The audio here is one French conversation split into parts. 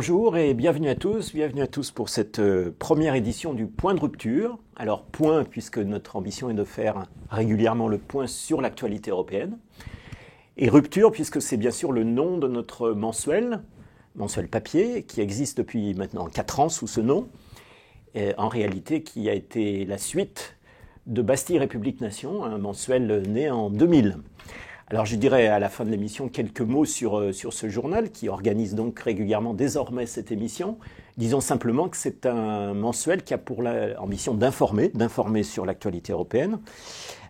Bonjour et bienvenue à tous pour cette première édition du Point de rupture. Alors point puisque notre ambition est de faire régulièrement le point sur l'actualité européenne. Et rupture puisque c'est bien sûr le nom de notre mensuel papier, qui existe depuis maintenant 4 ans sous ce nom, et en réalité qui a été la suite de Bastille République Nation, un mensuel né en 2000. Alors je dirais à la fin de l'émission quelques mots sur ce journal qui organise donc régulièrement désormais cette émission. Disons simplement que c'est un mensuel qui a pour ambition d'informer sur l'actualité européenne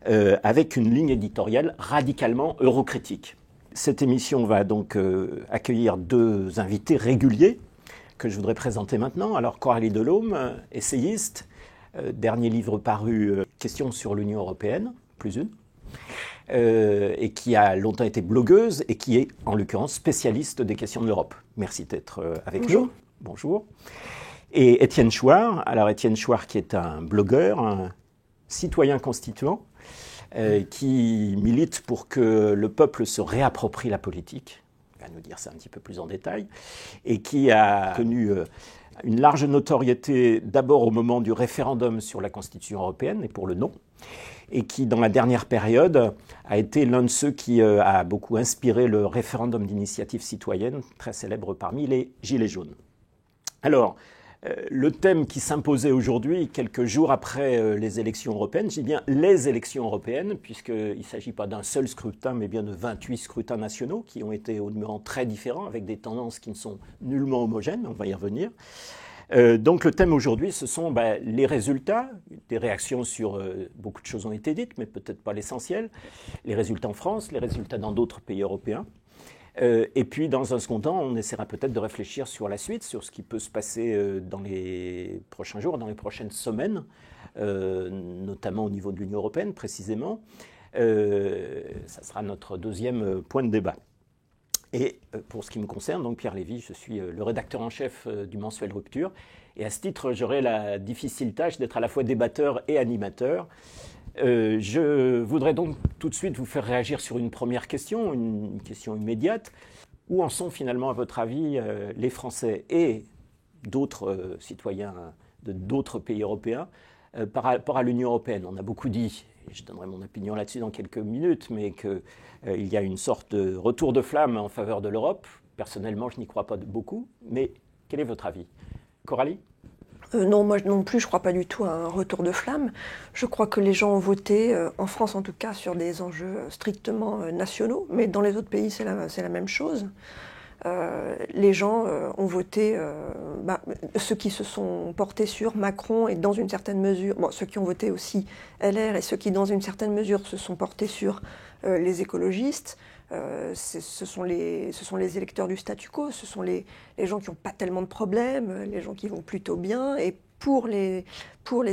avec une ligne éditoriale radicalement eurocritique. Cette émission va donc accueillir 2 invités réguliers que je voudrais présenter maintenant. Alors Coralie Delhomme, essayiste, dernier livre paru, Questions sur l'Union européenne, plus une. Et qui a longtemps été blogueuse et qui est en l'occurrence spécialiste des questions de l'Europe. Merci d'être avec nous. Bonjour. Et Étienne Chouard. Alors Étienne Chouard qui est un blogueur, un citoyen constituant, qui milite pour que le peuple se réapproprie la politique. Il va nous dire ça un petit peu plus en détail. Et qui a connu une large notoriété d'abord au moment du référendum sur la Constitution européenne et pour le non. Et qui, dans la dernière période, a été l'un de ceux qui a beaucoup inspiré le référendum d'initiative citoyenne, très célèbre parmi les Gilets jaunes. Alors, le thème qui s'imposait aujourd'hui, quelques jours après les élections européennes, je dis bien les élections européennes, puisqu'il ne s'agit pas d'un seul scrutin, mais bien de 28 scrutins nationaux, qui ont été au demeurant très différents, avec des tendances qui ne sont nullement homogènes, on va y revenir. Donc le thème aujourd'hui, ce sont les résultats, des réactions sur beaucoup de choses ont été dites, mais peut-être pas l'essentiel, les résultats en France, les résultats dans d'autres pays européens. Et puis dans un second temps, on essaiera peut-être de réfléchir sur la suite, sur ce qui peut se passer dans les prochains jours, dans les prochaines semaines, notamment au niveau de l'Union européenne précisément. Ça sera notre deuxième point de débat. Et pour ce qui me concerne, donc Pierre Lévy, je suis le rédacteur en chef du mensuel Rupture. Et à ce titre, j'aurai la difficile tâche d'être à la fois débatteur et animateur. Je voudrais donc tout de suite vous faire réagir sur une première question, une question immédiate. Où en sont finalement, à votre avis, les Français et d'autres citoyens de d'autres pays européens par rapport à l'Union européenne? On a beaucoup dit, et je donnerai mon opinion là-dessus dans quelques minutes, mais qu'il y a une sorte de retour de flamme en faveur de l'Europe. Personnellement, je n'y crois pas beaucoup, mais quel est votre avis? Coralie? Non, moi non plus, je ne crois pas du tout à un retour de flamme. Je crois que les gens ont voté, en France en tout cas, sur des enjeux strictement nationaux, mais dans les autres pays, c'est la même chose. Les gens ont voté, ceux qui se sont portés sur Macron et dans une certaine mesure, ceux qui ont voté aussi LR et ceux qui dans une certaine mesure se sont portés sur les écologistes, ce sont les électeurs du statu quo, ce sont les gens qui n'ont pas tellement de problèmes, les gens qui vont plutôt bien. Et pour les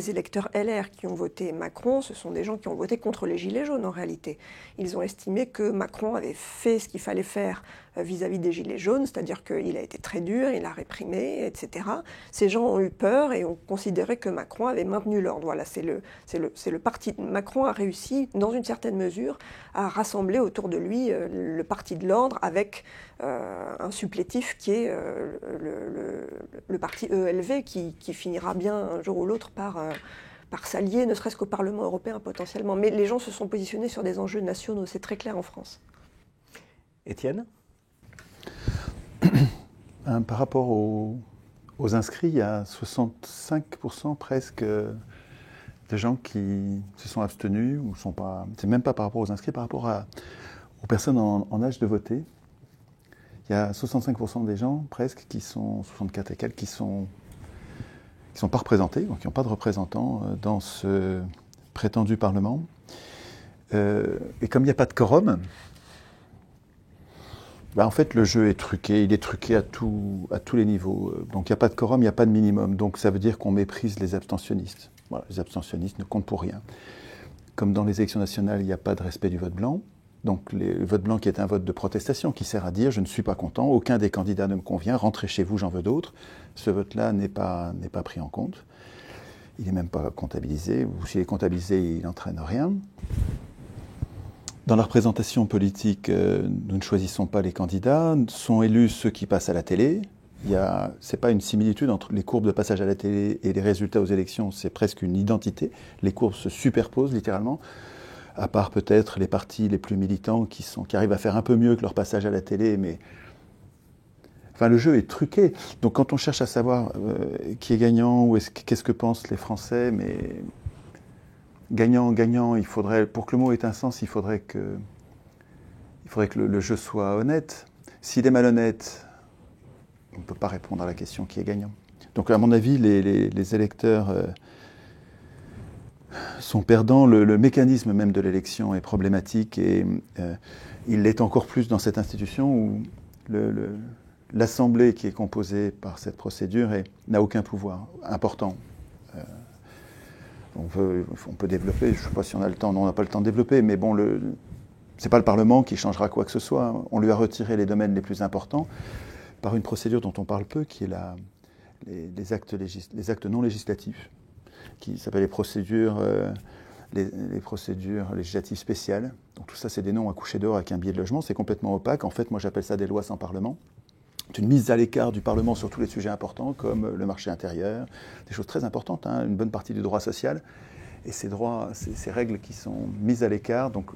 électeurs LR qui ont voté Macron, ce sont des gens qui ont voté contre les Gilets jaunes en réalité. Ils ont estimé que Macron avait fait ce qu'il fallait faire vis-à-vis des Gilets jaunes, c'est-à-dire qu'il a été très dur, il a réprimé, etc. Ces gens ont eu peur et ont considéré que Macron avait maintenu l'ordre. Voilà, c'est le parti. Macron a réussi, dans une certaine mesure, à rassembler autour de lui le parti de l'ordre avec un supplétif qui est le parti ELV qui finira bien un jour ou l'autre par s'allier, ne serait-ce qu'au Parlement européen potentiellement. Mais les gens se sont positionnés sur des enjeux nationaux, c'est très clair en France. Étienne? Par rapport aux inscrits, il y a 65% presque de gens qui se sont abstenus ou sont pas. C'est même pas par rapport aux inscrits, par rapport aux personnes en âge de voter. Il y a 65% des gens presque qui sont 64 et quelques qui sont pas représentés, donc qui n'ont pas de représentants dans ce prétendu Parlement. Et comme il n'y a pas de quorum, en fait, le jeu est truqué. Il est truqué à tous les niveaux. Donc, il n'y a pas de quorum, il n'y a pas de minimum. Donc, ça veut dire qu'on méprise les abstentionnistes. Voilà, les abstentionnistes ne comptent pour rien. Comme dans les élections nationales, il n'y a pas de respect du vote blanc. Donc, le vote blanc qui est un vote de protestation, qui sert à dire « je ne suis pas content, aucun des candidats ne me convient, rentrez chez vous, j'en veux d'autres ». Ce vote-là n'est pas pris en compte. Il n'est même pas comptabilisé. Ou s'il est comptabilisé, il n'entraîne rien. Dans la représentation politique, nous ne choisissons pas les candidats, sont élus ceux qui passent à la télé, C'est pas une similitude entre les courbes de passage à la télé et les résultats aux élections, c'est presque une identité. Les courbes se superposent littéralement, à part peut-être les partis les plus militants qui arrivent à faire un peu mieux que leur passage à la télé, mais enfin, le jeu est truqué. Donc quand on cherche à savoir qui est gagnant ou qu'est-ce que pensent les Français, mais gagnant, il faudrait, pour que le mot ait un sens, il faudrait que le jeu soit honnête. S'il est malhonnête, on ne peut pas répondre à la question qui est gagnant. Donc à mon avis, les électeurs sont perdants. Le mécanisme même de l'élection est problématique et il l'est encore plus dans cette institution où l'Assemblée qui est composée par cette procédure n'a aucun pouvoir important. On peut développer, je ne sais pas si on a le temps, non, on n'a pas le temps de développer, mais bon, ce n'est pas le Parlement qui changera quoi que ce soit. On lui a retiré les domaines les plus importants par une procédure dont on parle peu, qui est les actes non législatifs, qui s'appellent les procédures législatives spéciales. Donc tout ça, c'est des noms à coucher dehors avec un billet de logement, c'est complètement opaque. En fait, moi, j'appelle ça des lois sans Parlement. C'est une mise à l'écart du Parlement sur tous les sujets importants, comme le marché intérieur, des choses très importantes, hein, une bonne partie du droit social. Et ces règles qui sont mises à l'écart, donc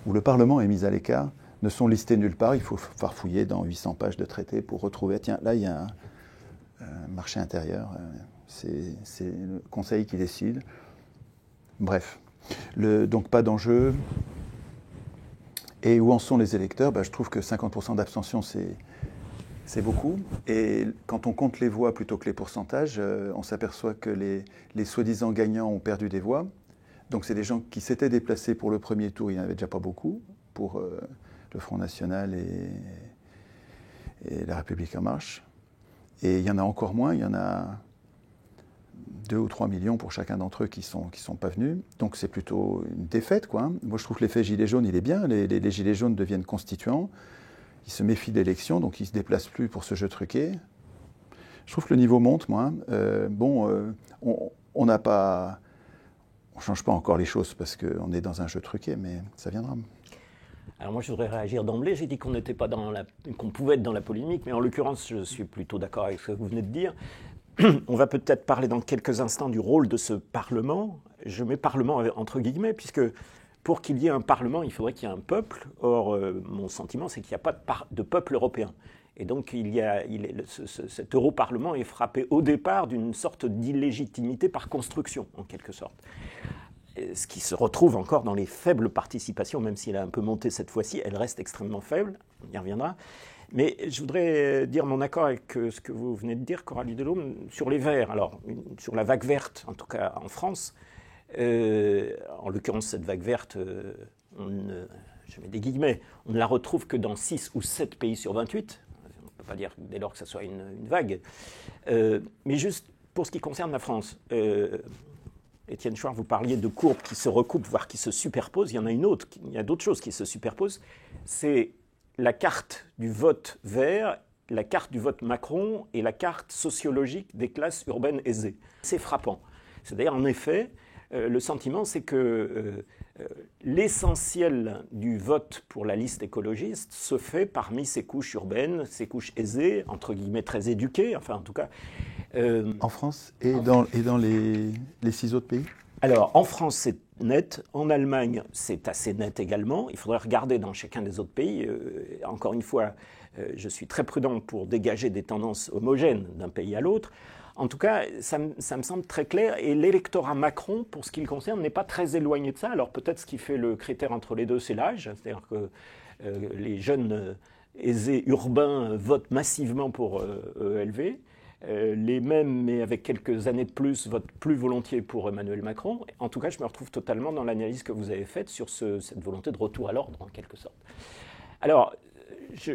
où le Parlement est mis à l'écart, ne sont listées nulle part. Il faut farfouiller dans 800 pages de traités pour retrouver, tiens, là, il y a un marché intérieur, c'est le Conseil qui décide. Bref, donc pas d'enjeu. Et où en sont les électeurs ? Je trouve que 50% d'abstention, c'est beaucoup. Et quand on compte les voix plutôt que les pourcentages, on s'aperçoit que les soi-disant gagnants ont perdu des voix. Donc c'est des gens qui s'étaient déplacés pour le premier tour, il n'y en avait déjà pas beaucoup, pour le Front National et La République En Marche. Et il y en a encore moins, il y en a 2 ou 3 millions pour chacun d'entre eux qui sont pas venus. Donc c'est plutôt une défaite, quoi. Moi je trouve que l'effet gilet jaune, il est bien. Les gilets jaunes deviennent constituants. Ils se méfient de l'élection, donc ils ne se déplacent plus pour ce jeu truqué. Je trouve que le niveau monte, moi. On n'a pas... On ne change pas encore les choses parce qu'on est dans un jeu truqué, mais ça viendra. Alors moi, je voudrais réagir d'emblée. J'ai dit qu'on n'était pas qu'on pouvait être dans la polémique, mais en l'occurrence, je suis plutôt d'accord avec ce que vous venez de dire. On va peut-être parler dans quelques instants du rôle de ce Parlement. Je mets Parlement entre guillemets, puisque pour qu'il y ait un Parlement, il faudrait qu'il y ait un peuple. Or, mon sentiment, c'est qu'il n'y a pas de peuple européen. Et donc, cet Europarlement est frappé au départ d'une sorte d'illégitimité par construction, en quelque sorte. Ce qui se retrouve encore dans les faibles participations, même si elle a un peu monté cette fois-ci, elle reste extrêmement faible, on y reviendra. Mais je voudrais dire mon accord avec ce que vous venez de dire, Coralie Delhomme, sur les Verts. Alors, sur la vague verte, en tout cas en France, en l'occurrence, cette vague verte, je mets des guillemets, on ne la retrouve que dans 6 ou 7 pays sur 28. On ne peut pas dire dès lors que ça soit une vague. Mais juste pour ce qui concerne la France, Étienne Chouard, vous parliez de courbes qui se recoupent, voire qui se superposent. Il y en a une autre, il y a d'autres choses qui se superposent. C'est la carte du vote vert, la carte du vote Macron et la carte sociologique des classes urbaines aisées. C'est frappant. C'est-à-dire, en effet, le sentiment, c'est que l'essentiel du vote pour la liste écologiste se fait parmi ces couches urbaines, ces couches aisées, entre guillemets très éduquées, enfin en tout cas. En France et dans les 6 autres pays ? Alors, en France, c'est net. En Allemagne, c'est assez net également. Il faudrait regarder dans chacun des autres pays. Encore une fois, je suis très prudent pour dégager des tendances homogènes d'un pays à l'autre. En tout cas, ça me semble très clair. Et l'électorat Macron, pour ce qui le concerne, n'est pas très éloigné de ça. Alors peut-être ce qui fait le critère entre les deux, c'est l'âge. C'est-à-dire que les jeunes aisés urbains votent massivement pour ELV. Les mêmes, mais avec quelques années de plus, votent plus volontiers pour Emmanuel Macron. En tout cas, je me retrouve totalement dans l'analyse que vous avez faite sur cette volonté de retour à l'ordre, en quelque sorte. Alors,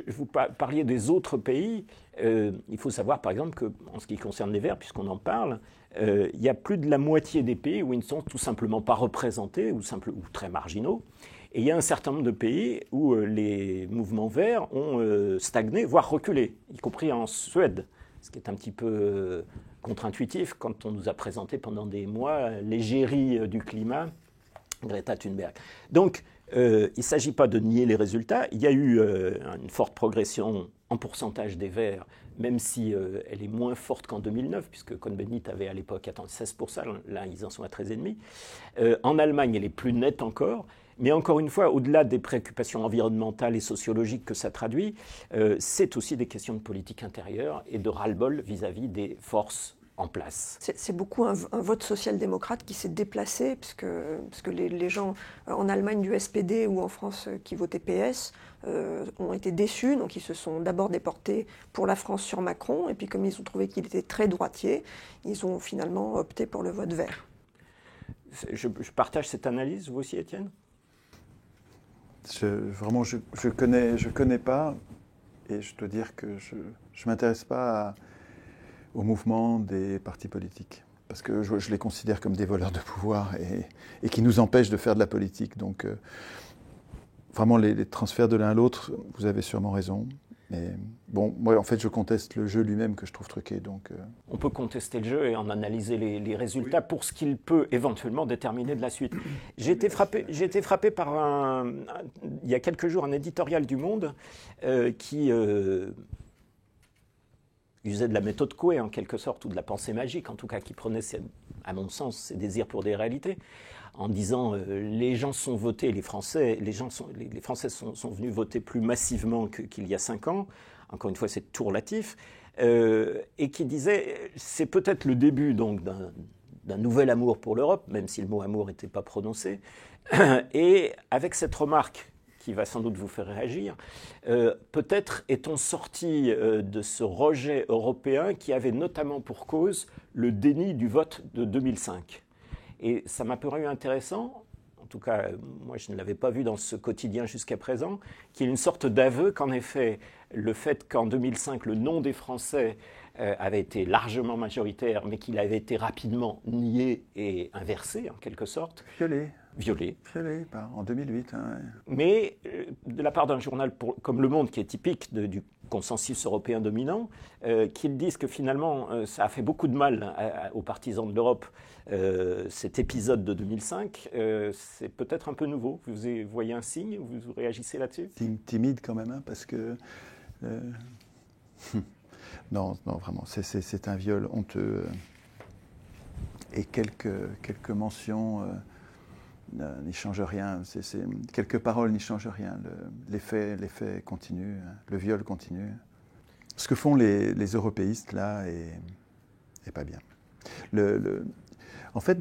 vous parliez des autres pays. Il faut savoir, par exemple, qu'en ce qui concerne les Verts, puisqu'on en parle, il y a plus de la moitié des pays où ils ne sont tout simplement pas représentés ou très marginaux. Et il y a un certain nombre de pays où les mouvements verts ont stagné, voire reculé, y compris en Suède. Ce qui est un petit peu contre-intuitif quand on nous a présenté pendant des mois l'égérie du climat, Greta Thunberg. Donc, il ne s'agit pas de nier les résultats. Il y a eu une forte progression en pourcentage des Verts même si elle est moins forte qu'en 2009, puisque Cohn-Bendit avait à l'époque atteint 16%, là ils en sont à 13,5%. En Allemagne, elle est plus nette encore. Mais encore une fois, au-delà des préoccupations environnementales et sociologiques que ça traduit, c'est aussi des questions de politique intérieure et de ras-le-bol vis-à-vis des forces en place. C'est beaucoup un vote social-démocrate qui s'est déplacé, parce que les gens en Allemagne du SPD ou en France qui votaient PS ont été déçus, donc ils se sont d'abord déportés pour la France sur Macron, et puis comme ils ont trouvé qu'il était très droitier, ils ont finalement opté pour le vote vert. Je partage cette analyse, vous aussi Étienne ? Vraiment, je connais pas, et je dois dire que je m'intéresse pas au mouvement des partis politiques, parce que je les considère comme des voleurs de pouvoir et qui nous empêchent de faire de la politique. Donc, vraiment, les transferts de l'un à l'autre, vous avez sûrement raison. Mais bon, moi, en fait, je conteste le jeu lui-même que je trouve truqué. Donc, On peut contester le jeu et en analyser les résultats pour ce qu'il peut éventuellement déterminer de la suite. J'ai été frappé par il y a quelques jours, un éditorial du Monde qui usait de la méthode Coué en quelque sorte, ou de la pensée magique, en tout cas, qui prenait, à mon sens, ses désirs pour des réalités, en disant les gens sont votés, les Français sont venus voter plus massivement qu'il y a 5 ans. Encore une fois, c'est tout relatif. Et qui disait c'est peut-être le début donc d'un nouvel amour pour l'Europe, même si le mot amour n'était pas prononcé. Et avec cette remarque qui va sans doute vous faire réagir, peut-être est-on sorti de ce rejet européen qui avait notamment pour cause le déni du vote de 2005. Et ça m'a paru intéressant, en tout cas, moi je ne l'avais pas vu dans ce quotidien jusqu'à présent, qu'il y ait une sorte d'aveu qu'en effet, le fait qu'en 2005, le nom des Français avait été largement majoritaire, mais qu'il avait été rapidement nié et inversé, en quelque sorte. Violé en 2008. Hein. Mais de la part d'un journal comme Le Monde, qui est typique du consensus européen dominant, qu'ils disent que finalement, ça a fait beaucoup de mal aux partisans de l'Europe, cet épisode de 2005, c'est peut-être un peu nouveau. Vous voyez un signe, vous réagissez là-dessus ? Timide quand même, hein, parce que... Non, vraiment, c'est un viol honteux. Et quelques mentions n'y changent rien. Quelques paroles n'y changent rien. Les faits continuent, le viol continue. Ce que font les européistes, là, est pas bien. En fait,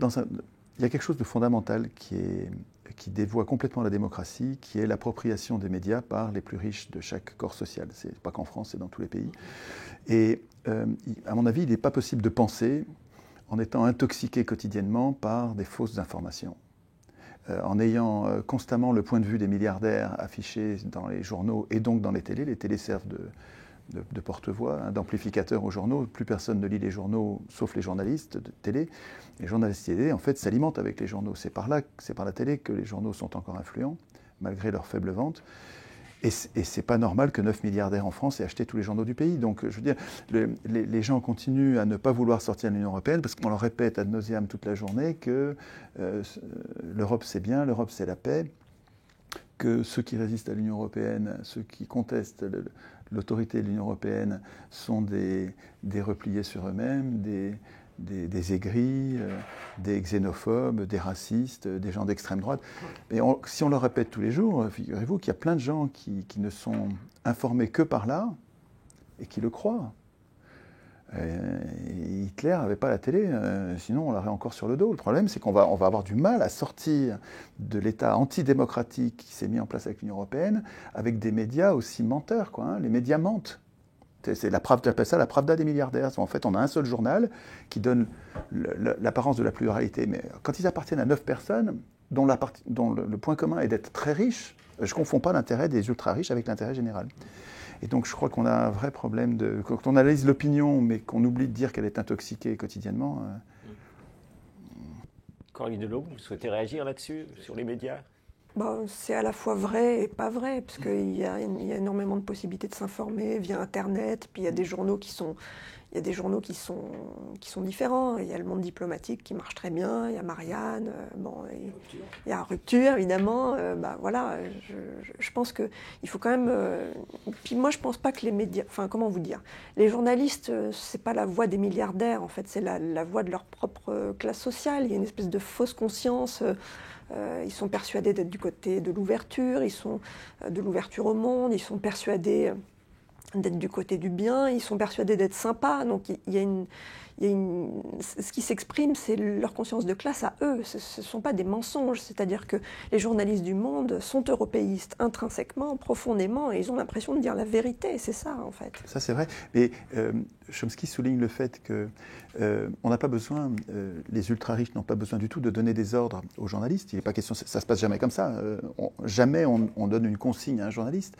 il y a quelque chose de fondamental qui dévoie complètement la démocratie, qui est l'appropriation des médias par les plus riches de chaque corps social. C'est pas qu'en France, c'est dans tous les pays. Et à mon avis, il n'est pas possible de penser en étant intoxiqué quotidiennement par des fausses informations. En ayant constamment le point de vue des milliardaires affiché dans les journaux et donc dans les télés. Les télés servent de porte-voix, hein, d'amplificateur aux journaux. Plus personne ne lit les journaux, sauf les journalistes de télé. Les journalistes télé, en fait, s'alimentent avec les journaux. C'est par la télé que les journaux sont encore influents, malgré leur faible vente. Et c'est pas normal que 9 milliardaires en France aient acheté tous les journaux du pays. Donc, je veux dire, les gens continuent à ne pas vouloir sortir de l'Union européenne parce qu'on leur répète ad nauseam toute la journée que l'Europe c'est bien, l'Europe c'est la paix, que ceux qui résistent à l'Union européenne, ceux qui contestent l'autorité de l'Union européenne sont des repliés sur eux-mêmes, des aigris, des xénophobes, des racistes, des gens d'extrême droite. Et si on le répète tous les jours, figurez-vous qu'il y a plein de gens qui ne sont informés que par là et qui le croient. Et Hitler n'avait pas la télé, sinon on l'aurait encore sur le dos. Le problème, c'est qu'on va avoir du mal à sortir de l'état antidémocratique qui s'est mis en place avec l'Union européenne avec des médias aussi menteurs, quoi, hein. Les médias mentent. J'appelle ça la Pravda des milliardaires. En fait, on a un seul journal qui donne l'apparence de la pluralité. Mais quand ils appartiennent à 9 personnes, dont le point commun est d'être très riches, je ne confonds pas l'intérêt des ultra-riches avec l'intérêt général. Et donc, je crois qu'on a un vrai problème quand on analyse l'opinion, mais qu'on oublie de dire qu'elle est intoxiquée quotidiennement. Coralie Delhomme, vous souhaitez réagir là-dessus, sur les médias ? Bon, c'est à la fois vrai et pas vrai, parce qu'il y a énormément de possibilités de s'informer via Internet, puis il y a des journaux qui sont différents. Il y a le Monde diplomatique qui marche très bien, il y a Marianne, il y a Rupture, évidemment. Voilà, je pense qu'il faut quand même... puis moi, je pense pas que les médias... Enfin, comment vous dire? Les journalistes, c'est pas la voix des milliardaires, en fait, c'est la voix de leur propre classe sociale. Il y a une espèce de fausse conscience... ils sont persuadés d'être du côté de l'ouverture, ils sont de l'ouverture au monde, ils sont persuadés d'être du côté du bien, ils sont persuadés d'être sympas. Donc ce qui s'exprime, c'est leur conscience de classe à eux. Ce ne sont pas des mensonges. C'est-à-dire que les journalistes du Monde sont européistes intrinsèquement, profondément, et ils ont l'impression de dire la vérité. C'est ça, en fait. Ça, c'est vrai. Mais Chomsky souligne le fait que on n'a pas besoin, les ultra-riches n'ont pas besoin du tout de donner des ordres aux journalistes. Il n'est pas question, ça se passe jamais comme ça. Jamais on donne une consigne à un journaliste,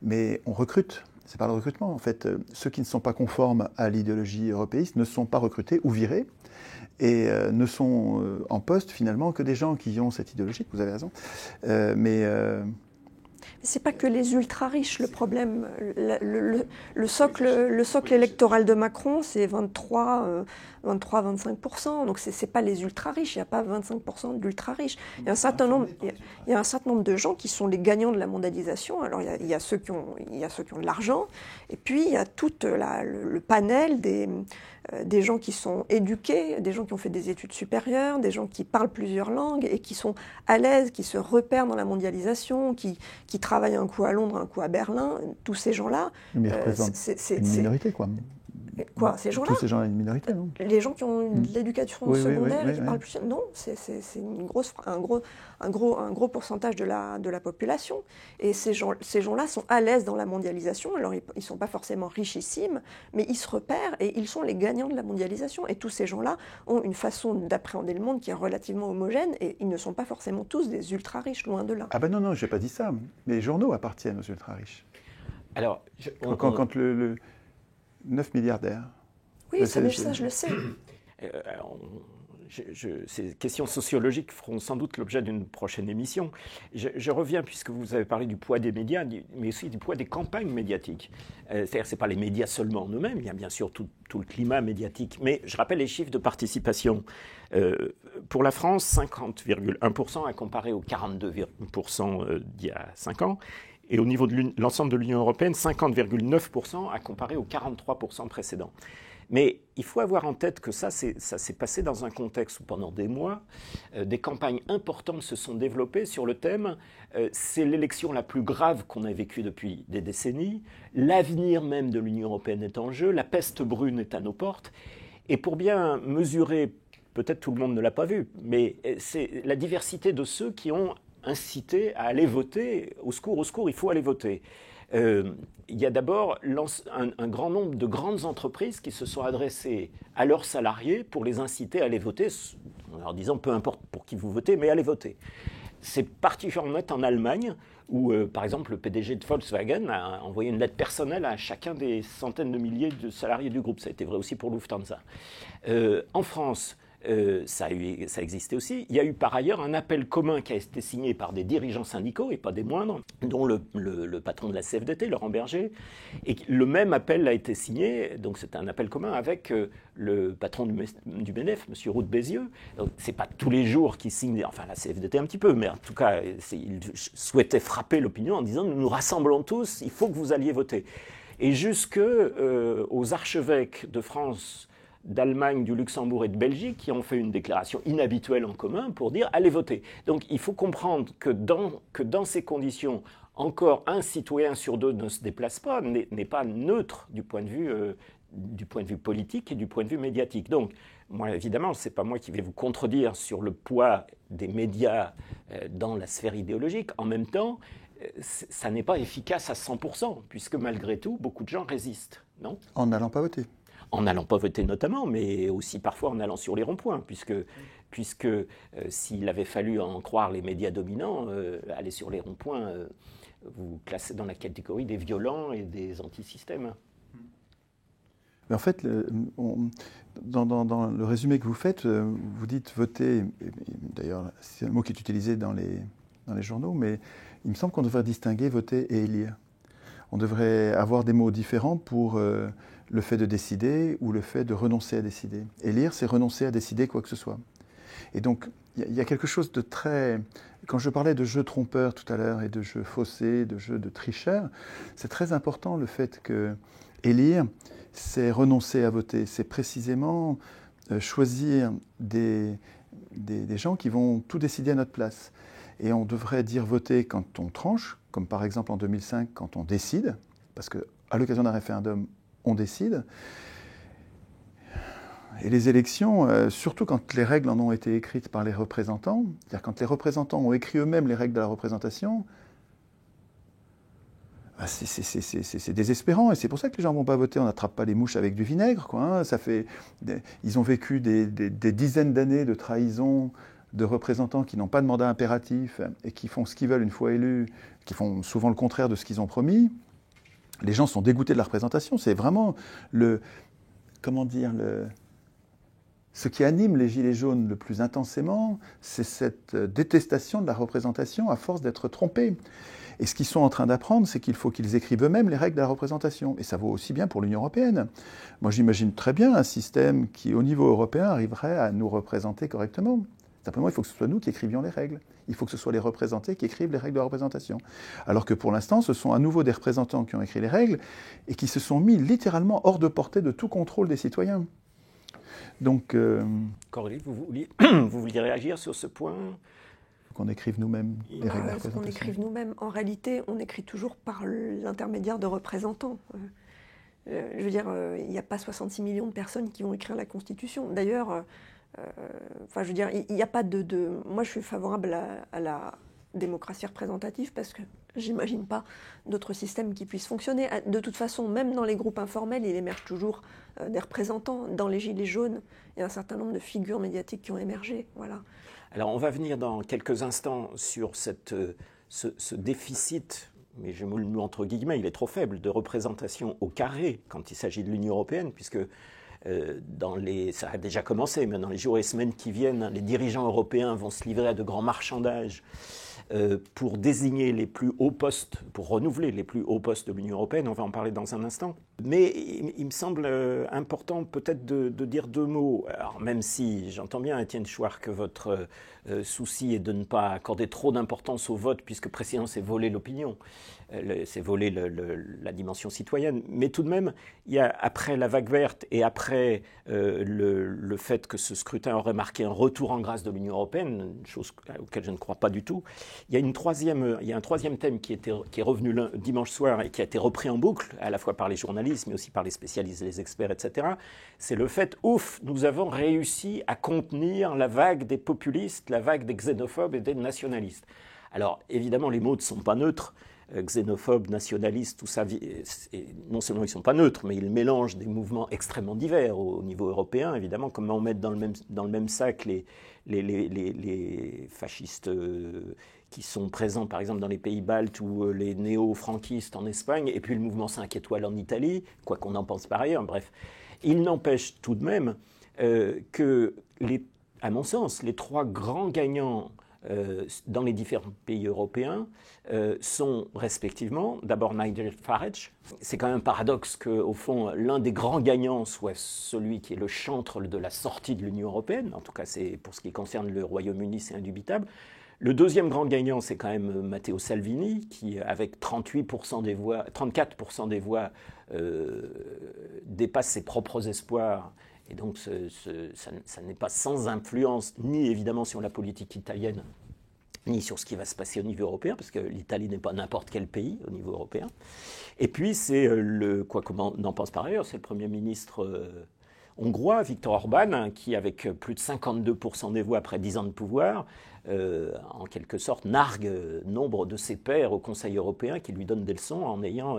mais on recrute. C'est par le recrutement, en fait. Ceux qui ne sont pas conformes à l'idéologie européiste ne sont pas recrutés ou virés et ne sont en poste, finalement, que des gens qui ont cette idéologie. Vous avez raison. C'est pas que les ultra-riches le problème. Le socle électoral de Macron, c'est 23-25%. Donc c'est pas les ultra-riches, il n'y a pas 25% d'ultra-riches. Il y a un certain nombre de gens qui sont les gagnants de la mondialisation. Alors il y a ceux qui ont de l'argent, et puis il y a tout le panel des gens qui sont éduqués, des gens qui ont fait des études supérieures, des gens qui parlent plusieurs langues et qui sont à l'aise, qui se repèrent dans la mondialisation, qui travaillent un coup à Londres, un coup à Berlin. Tous ces gens-là... Mais ils représentent une minorité, quoi. Quoi, ces gens-là? Tous ces gens-là, une minorité, non? Les gens qui ont de l'éducation secondaire et qui parlent plus... Non, c'est un gros pourcentage de la population. Et ces gens-là sont à l'aise dans la mondialisation. Alors, ils ne sont pas forcément richissimes, mais ils se repèrent et ils sont les gagnants de la mondialisation. Et tous ces gens-là ont une façon d'appréhender le monde qui est relativement homogène et ils ne sont pas forcément tous des ultra-riches, loin de là. Ah ben non, je n'ai pas dit ça. Mais les journaux appartiennent aux ultra-riches. Alors, quand le 9 milliardaires. Oui, ça, je le sais. Ces questions sociologiques feront sans doute l'objet d'une prochaine émission. Je reviens, puisque vous avez parlé du poids des médias, mais aussi du poids des campagnes médiatiques. C'est-à-dire que ce n'est pas les médias seulement en eux-mêmes, il y a bien sûr tout le climat médiatique. Mais je rappelle les chiffres de participation. Pour la France, 50,1% à comparer aux 42% d'il y a 5 ans. Et au niveau de l'ensemble de l'Union européenne, 50,9% à comparer aux 43% précédents. Mais il faut avoir en tête que ça s'est passé dans un contexte où pendant des mois, des campagnes importantes se sont développées sur le thème c'est l'élection la plus grave qu'on ait vécue depuis des décennies, l'avenir même de l'Union européenne est en jeu, la peste brune est à nos portes. Et pour bien mesurer, peut-être tout le monde ne l'a pas vu, mais c'est la diversité de ceux qui ont incité à aller voter. Au secours, il faut aller voter. Il y a d'abord un grand nombre de grandes entreprises qui se sont adressées à leurs salariés pour les inciter à aller voter, en leur disant peu importe pour qui vous votez, mais allez voter. C'est particulièrement net en Allemagne, où par exemple le PDG de Volkswagen a envoyé une lettre personnelle à chacun des centaines de milliers de salariés du groupe. Ça a été vrai aussi pour Lufthansa. En France, ça existait aussi. Il y a eu par ailleurs un appel commun qui a été signé par des dirigeants syndicaux, et pas des moindres, dont le patron de la CFDT, Laurent Berger. Et le même appel a été signé, donc c'est un appel commun avec le patron du MEDEF, M. Roux de Bézieux. Donc c'est pas tous les jours qu'ils signent, enfin la CFDT un petit peu, mais en tout cas, il souhaitait frapper l'opinion en disant « nous nous rassemblons tous, il faut que vous alliez voter ». Et jusque aux archevêques de France, d'Allemagne, du Luxembourg et de Belgique qui ont fait une déclaration inhabituelle en commun pour dire « allez voter ». Donc il faut comprendre que dans ces conditions, encore un citoyen sur deux ne se déplace pas, n'est pas neutre du point de vue politique et du point de vue médiatique. Donc, moi, évidemment, ce n'est pas moi qui vais vous contredire sur le poids des médias dans la sphère idéologique. En même temps, ça n'est pas efficace à 100%, puisque malgré tout, beaucoup de gens résistent, non ? En n'allant pas voter. En n'allant pas voter notamment, mais aussi parfois en allant sur les ronds-points, puisque s'il avait fallu en croire les médias dominants, aller sur les ronds-points, vous classez dans la catégorie des violents et des antisystèmes. Mais en fait, dans le résumé que vous faites, vous dites voter, d'ailleurs c'est un mot qui est utilisé dans les dans les journaux, mais il me semble qu'on devrait distinguer voter et élire. On devrait avoir des mots différents pour le fait de décider ou le fait de renoncer à décider. Élire, c'est renoncer à décider quoi que ce soit. Et donc, il y a quelque chose de très... Quand je parlais de jeu trompeur tout à l'heure et de jeu faussé, de jeu de tricheur, c'est très important le fait que élire, c'est renoncer à voter. C'est précisément choisir des gens qui vont tout décider à notre place. Et on devrait dire voter quand on tranche, comme par exemple en 2005 quand on décide, parce qu'à l'occasion d'un référendum, on décide. Et les élections, surtout quand les règles en ont été écrites par les représentants, c'est-à-dire quand les représentants ont écrit eux-mêmes les règles de la représentation, c'est désespérant. Et c'est pour ça que les gens ne vont pas voter. On n'attrape pas les mouches avec du vinaigre, quoi, hein. Ils ont vécu des dizaines d'années de trahison de représentants qui n'ont pas de mandat impératif et qui font ce qu'ils veulent une fois élus, qui font souvent le contraire de ce qu'ils ont promis. Les gens sont dégoûtés de la représentation. C'est vraiment ce qui anime les Gilets jaunes le plus intensément, c'est cette détestation de la représentation à force d'être trompés. Et ce qu'ils sont en train d'apprendre, c'est qu'il faut qu'ils écrivent eux-mêmes les règles de la représentation. Et ça vaut aussi bien pour l'Union européenne. Moi, j'imagine très bien un système qui, au niveau européen, arriverait à nous représenter correctement. Simplement, il faut que ce soit nous qui écrivions les règles. Il faut que ce soit les représentés qui écrivent les règles de représentation. Alors que pour l'instant, ce sont à nouveau des représentants qui ont écrit les règles et qui se sont mis littéralement hors de portée de tout contrôle des citoyens. Donc, Coralie, vous vouliez réagir sur ce point ? Qu'on écrive nous-mêmes les règles de représentation. Qu'on écrive nous-mêmes. En réalité, on écrit toujours par l'intermédiaire de représentants. Je veux dire, il n'y a pas 66 millions de personnes qui vont écrire la Constitution. D'ailleurs, je veux dire, il n'y a pas de... Moi, je suis favorable à la démocratie représentative parce que j'imagine pas d'autres systèmes qui puissent fonctionner. De toute façon, même dans les groupes informels, il émerge toujours des représentants. Dans les Gilets jaunes, il y a un certain nombre de figures médiatiques qui ont émergé. Voilà. Alors, on va venir dans quelques instants sur ce déficit, mais je me le mets entre guillemets, il est trop faible, de représentation au carré quand il s'agit de l'Union européenne, puisque ça a déjà commencé, mais dans les jours et semaines qui viennent, les dirigeants européens vont se livrer à de grands marchandages pour désigner les plus hauts postes, pour renouveler les plus hauts postes de l'Union européenne. On va en parler dans un instant. Mais il me semble important peut-être de dire deux mots. Alors même si j'entends bien, Étienne Chouard, que votre souci est de ne pas accorder trop d'importance au vote, puisque précisément c'est voler l'opinion, c'est voler la dimension citoyenne. Mais tout de même, il y a, après la vague verte et après le fait que ce scrutin aurait marqué un retour en grâce de l'Union européenne, une chose auquel je ne crois pas du tout, il y a un troisième thème qui est revenu dimanche soir et qui a été repris en boucle, à la fois par les journalistes, mais aussi par les spécialistes, les experts, etc. C'est le fait, nous avons réussi à contenir la vague des populistes, la vague des xénophobes et des nationalistes. Alors, évidemment, les mots ne sont pas neutres. Xénophobes, nationalistes, tout ça, non seulement ils ne sont pas neutres, mais ils mélangent des mouvements extrêmement divers au niveau européen. Évidemment, comment mettre dans le même sac les fascistes qui sont présents, par exemple, dans les pays baltes ou les néo-franquistes en Espagne, et puis le mouvement 5 étoiles en Italie, quoi qu'on en pense par ailleurs, bref. Il n'empêche tout de même que, à mon sens, les trois grands gagnants dans les différents pays européens sont respectivement, d'abord Nigel Farage. C'est quand même un paradoxe qu'au fond, l'un des grands gagnants soit celui qui est le chantre de la sortie de l'Union européenne. En tout cas, c'est, pour ce qui concerne le Royaume-Uni, c'est indubitable. Le deuxième grand gagnant, c'est quand même Matteo Salvini, qui, avec 34% des voix, dépasse ses propres espoirs. Et donc, ça n'est pas sans influence, ni évidemment sur la politique italienne, ni sur ce qui va se passer au niveau européen, parce que l'Italie n'est pas n'importe quel pays au niveau européen. Et puis, c'est quoi qu'on en pense par ailleurs, c'est le Premier ministre hongrois, Viktor Orban, qui, avec plus de 52% des voix après 10 ans de pouvoir, en quelque sorte, nargue nombre de ses pairs au Conseil européen qui lui donnent des leçons en ayant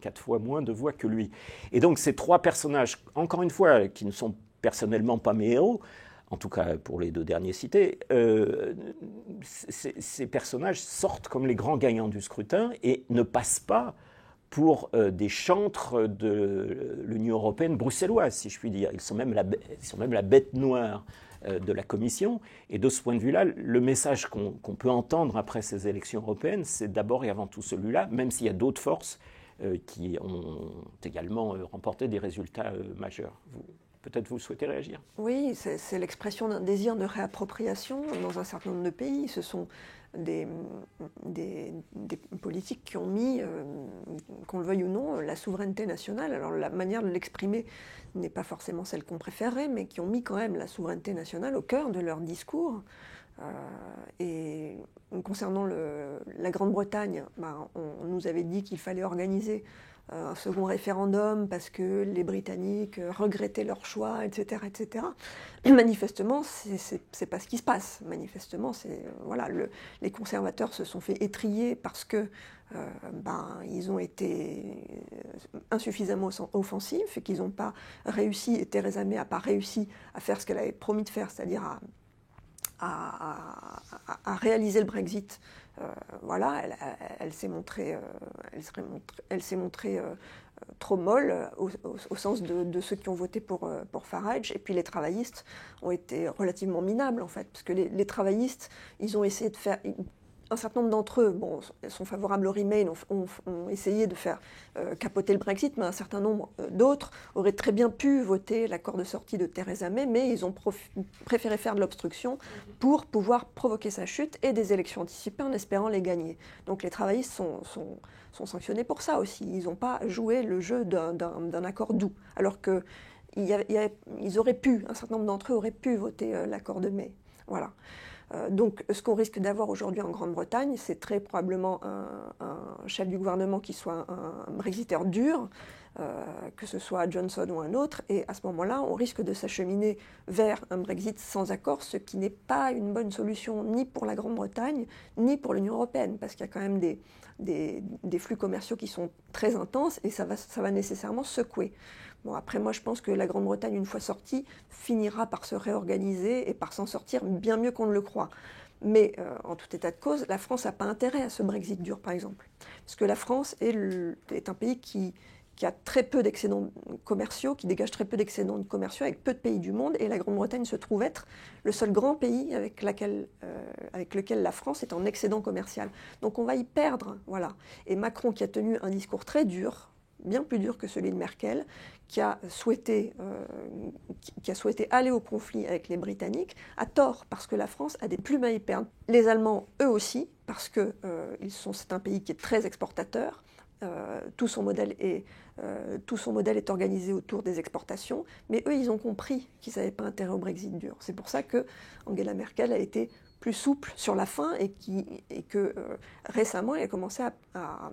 4 fois moins de voix que lui. Et donc ces trois personnages, encore une fois, qui ne sont personnellement pas mes héros, en tout cas pour les deux derniers cités, ces personnages sortent comme les grands gagnants du scrutin et ne passent pas pour des chantres de l'Union européenne bruxelloise, si je puis dire. Ils sont même la bête noire de la Commission. Et de ce point de vue-là, le message qu'on peut entendre après ces élections européennes, c'est d'abord et avant tout celui-là, même s'il y a d'autres forces qui ont également remporté des résultats majeurs. Peut-être vous souhaitez réagir? Oui, c'est l'expression d'un désir de réappropriation dans un certain nombre de pays. Ce sont des politiques qui ont mis, qu'on le veuille ou non, la souveraineté nationale. Alors la manière de l'exprimer n'est pas forcément celle qu'on préférerait, mais qui ont mis quand même la souveraineté nationale au cœur de leur discours. Et concernant la Grande-Bretagne, on nous avait dit qu'il fallait organiser un second référendum parce que les Britanniques regrettaient leur choix, etc., etc. Et manifestement, c'est pas ce qui se passe. Manifestement, voilà, les conservateurs se sont fait étriller parce que ils ont été insuffisamment offensifs et qu'ils n'ont pas réussi, et Theresa May n'a pas réussi à faire ce qu'elle avait promis de faire, c'est-à-dire à réaliser le Brexit. Voilà, elle s'est montrée trop molle au sens de ceux qui ont voté pour Farage. Et puis les travaillistes ont été relativement minables en fait, parce que les travaillistes, ils ont essayé de faire... Un certain nombre d'entre eux sont favorables au Remain, ont essayé de faire capoter le Brexit, mais un certain nombre d'autres auraient très bien pu voter l'accord de sortie de Theresa May, mais ils ont préféré faire de l'obstruction pour pouvoir provoquer sa chute et des élections anticipées en espérant les gagner. Donc les travaillistes sont sanctionnés pour ça aussi. Ils n'ont pas joué le jeu d'un accord doux, alors que ils auraient pu, un certain nombre d'entre eux auraient pu voter l'accord de May. Voilà. Donc, ce qu'on risque d'avoir aujourd'hui en Grande-Bretagne, c'est très probablement un chef du gouvernement qui soit un Brexiteur dur, que ce soit Johnson ou un autre, et à ce moment-là, on risque de s'acheminer vers un Brexit sans accord, ce qui n'est pas une bonne solution ni pour la Grande-Bretagne, ni pour l'Union européenne, parce qu'il y a quand même des flux commerciaux qui sont très intenses, et ça va nécessairement secouer. Bon, après, moi, je pense que la Grande-Bretagne, une fois sortie, finira par se réorganiser et par s'en sortir bien mieux qu'on ne le croit. Mais en tout état de cause, la France n'a pas intérêt à ce Brexit dur, par exemple. Parce que la France est un pays qui a très peu d'excédents commerciaux, qui dégage très peu d'excédents commerciaux avec peu de pays du monde. Et la Grande-Bretagne se trouve être le seul grand pays avec lequel la France est en excédent commercial. Donc on va y perdre, voilà. Et Macron, qui a tenu un discours très dur, bien plus dur que celui de Merkel, qui a souhaité aller au conflit avec les Britanniques, a tort, parce que la France a des plumes à y perdre. Les Allemands, eux aussi, parce que c'est un pays qui est très exportateur. Tout son modèle est organisé autour des exportations, mais eux, ils ont compris qu'ils n'avaient pas intérêt au Brexit dur. C'est pour ça que Angela Merkel a été plus souple sur la fin et que récemment, il a commencé à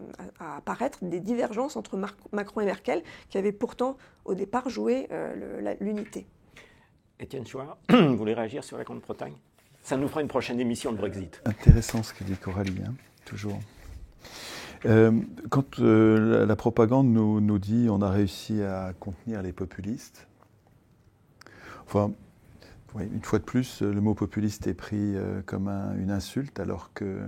apparaître des divergences entre Macron et Merkel qui avaient pourtant, au départ, joué l'unité. Étienne Chouard, vous voulez réagir sur la Grande-Bretagne? Ça nous fera une prochaine émission de Brexit. Intéressant ce que dit Coralie, hein, toujours. Quand la propagande nous dit on a réussi à contenir les populistes, enfin, oui, une fois de plus, le mot populiste est pris comme une insulte, alors que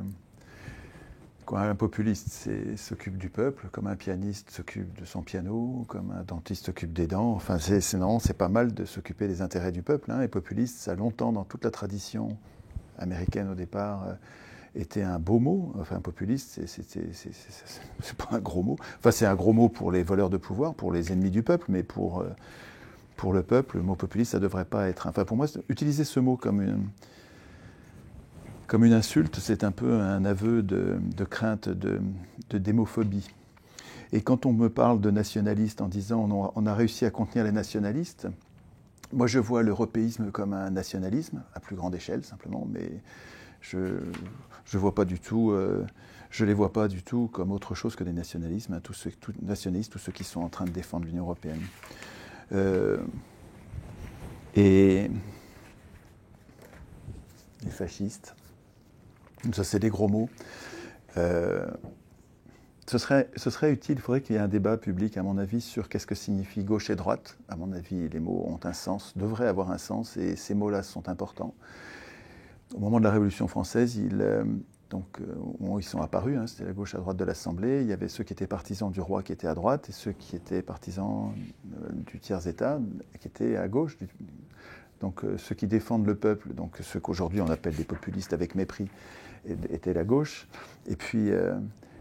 quand un populiste s'occupe du peuple, comme un pianiste s'occupe de son piano, comme un dentiste s'occupe des dents, enfin, c'est pas mal de s'occuper des intérêts du peuple. Hein. Et populiste, ça a longtemps, dans toute la tradition américaine au départ, était un beau mot. Enfin, populiste, c'est pas un gros mot. Enfin, c'est un gros mot pour les voleurs de pouvoir, pour les ennemis du peuple, mais pour le peuple, le mot populiste, ça ne devrait pas être... Enfin, pour moi, utiliser ce mot comme une insulte, c'est un peu un aveu de crainte, de démophobie. Et quand on me parle de nationalistes en disant on a réussi à contenir les nationalistes, moi je vois l'européisme comme un nationalisme, à plus grande échelle simplement, mais je vois pas du tout... je ne les vois pas du tout comme autre chose que des nationalismes, hein, tous ceux qui sont en train de défendre l'Union européenne. Et les fascistes, ça c'est des gros mots. Ce serait utile, il faudrait qu'il y ait un débat public, à mon avis, sur qu'est-ce que signifie gauche et droite. À mon avis, les mots ont un sens, devraient avoir un sens, et ces mots-là sont importants. Au moment de la Révolution française, au moment où ils sont apparus, hein, c'était la gauche à droite de l'Assemblée, il y avait ceux qui étaient partisans du roi qui étaient à droite, et ceux qui étaient partisans du tiers-État qui étaient à gauche Donc ceux qui défendent le peuple, donc ceux qu'aujourd'hui on appelle des populistes avec mépris, étaient la gauche. Et puis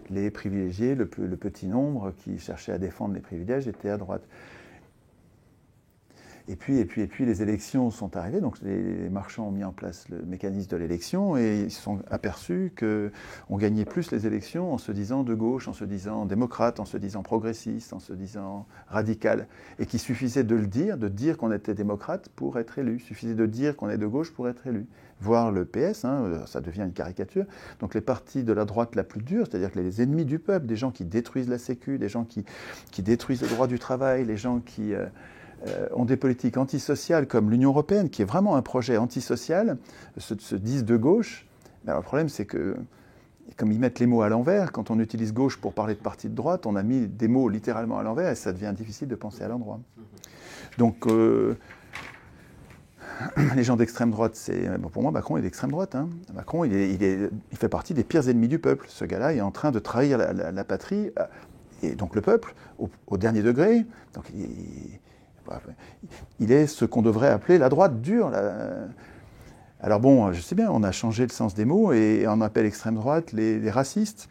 les privilégiés, le petit nombre qui cherchait à défendre les privilèges, étaient à droite. Et puis les élections sont arrivées, donc les marchands ont mis en place le mécanisme de l'élection et ils se sont aperçus qu'on gagnait plus les élections en se disant de gauche, en se disant démocrate, en se disant progressiste, en se disant radical. Et qu'il suffisait de le dire, qu'on était démocrate pour être élu. Il suffisait de dire qu'on est de gauche pour être élu. Voir le PS, ça devient une caricature. Donc les partis de la droite la plus dure, c'est-à-dire que les ennemis du peuple, des gens qui détruisent la Sécu, des gens qui détruisent le droit du travail, les gens qui... ont des politiques antisociales comme l'Union européenne, qui est vraiment un projet antisocial, se disent de gauche. Mais alors, le problème, c'est que, comme ils mettent les mots à l'envers, quand on utilise gauche pour parler de parti de droite, on a mis des mots littéralement à l'envers et ça devient difficile de penser à l'endroit. Donc, les gens d'extrême droite, pour moi, Macron est d'extrême droite. Macron, il fait partie des pires ennemis du peuple. Ce gars-là est en train de trahir la patrie, et donc le peuple, au dernier degré. Donc, il est ce qu'on devrait appeler la droite dure. Alors bon, je sais bien, on a changé le sens des mots et on appelle extrême droite les racistes.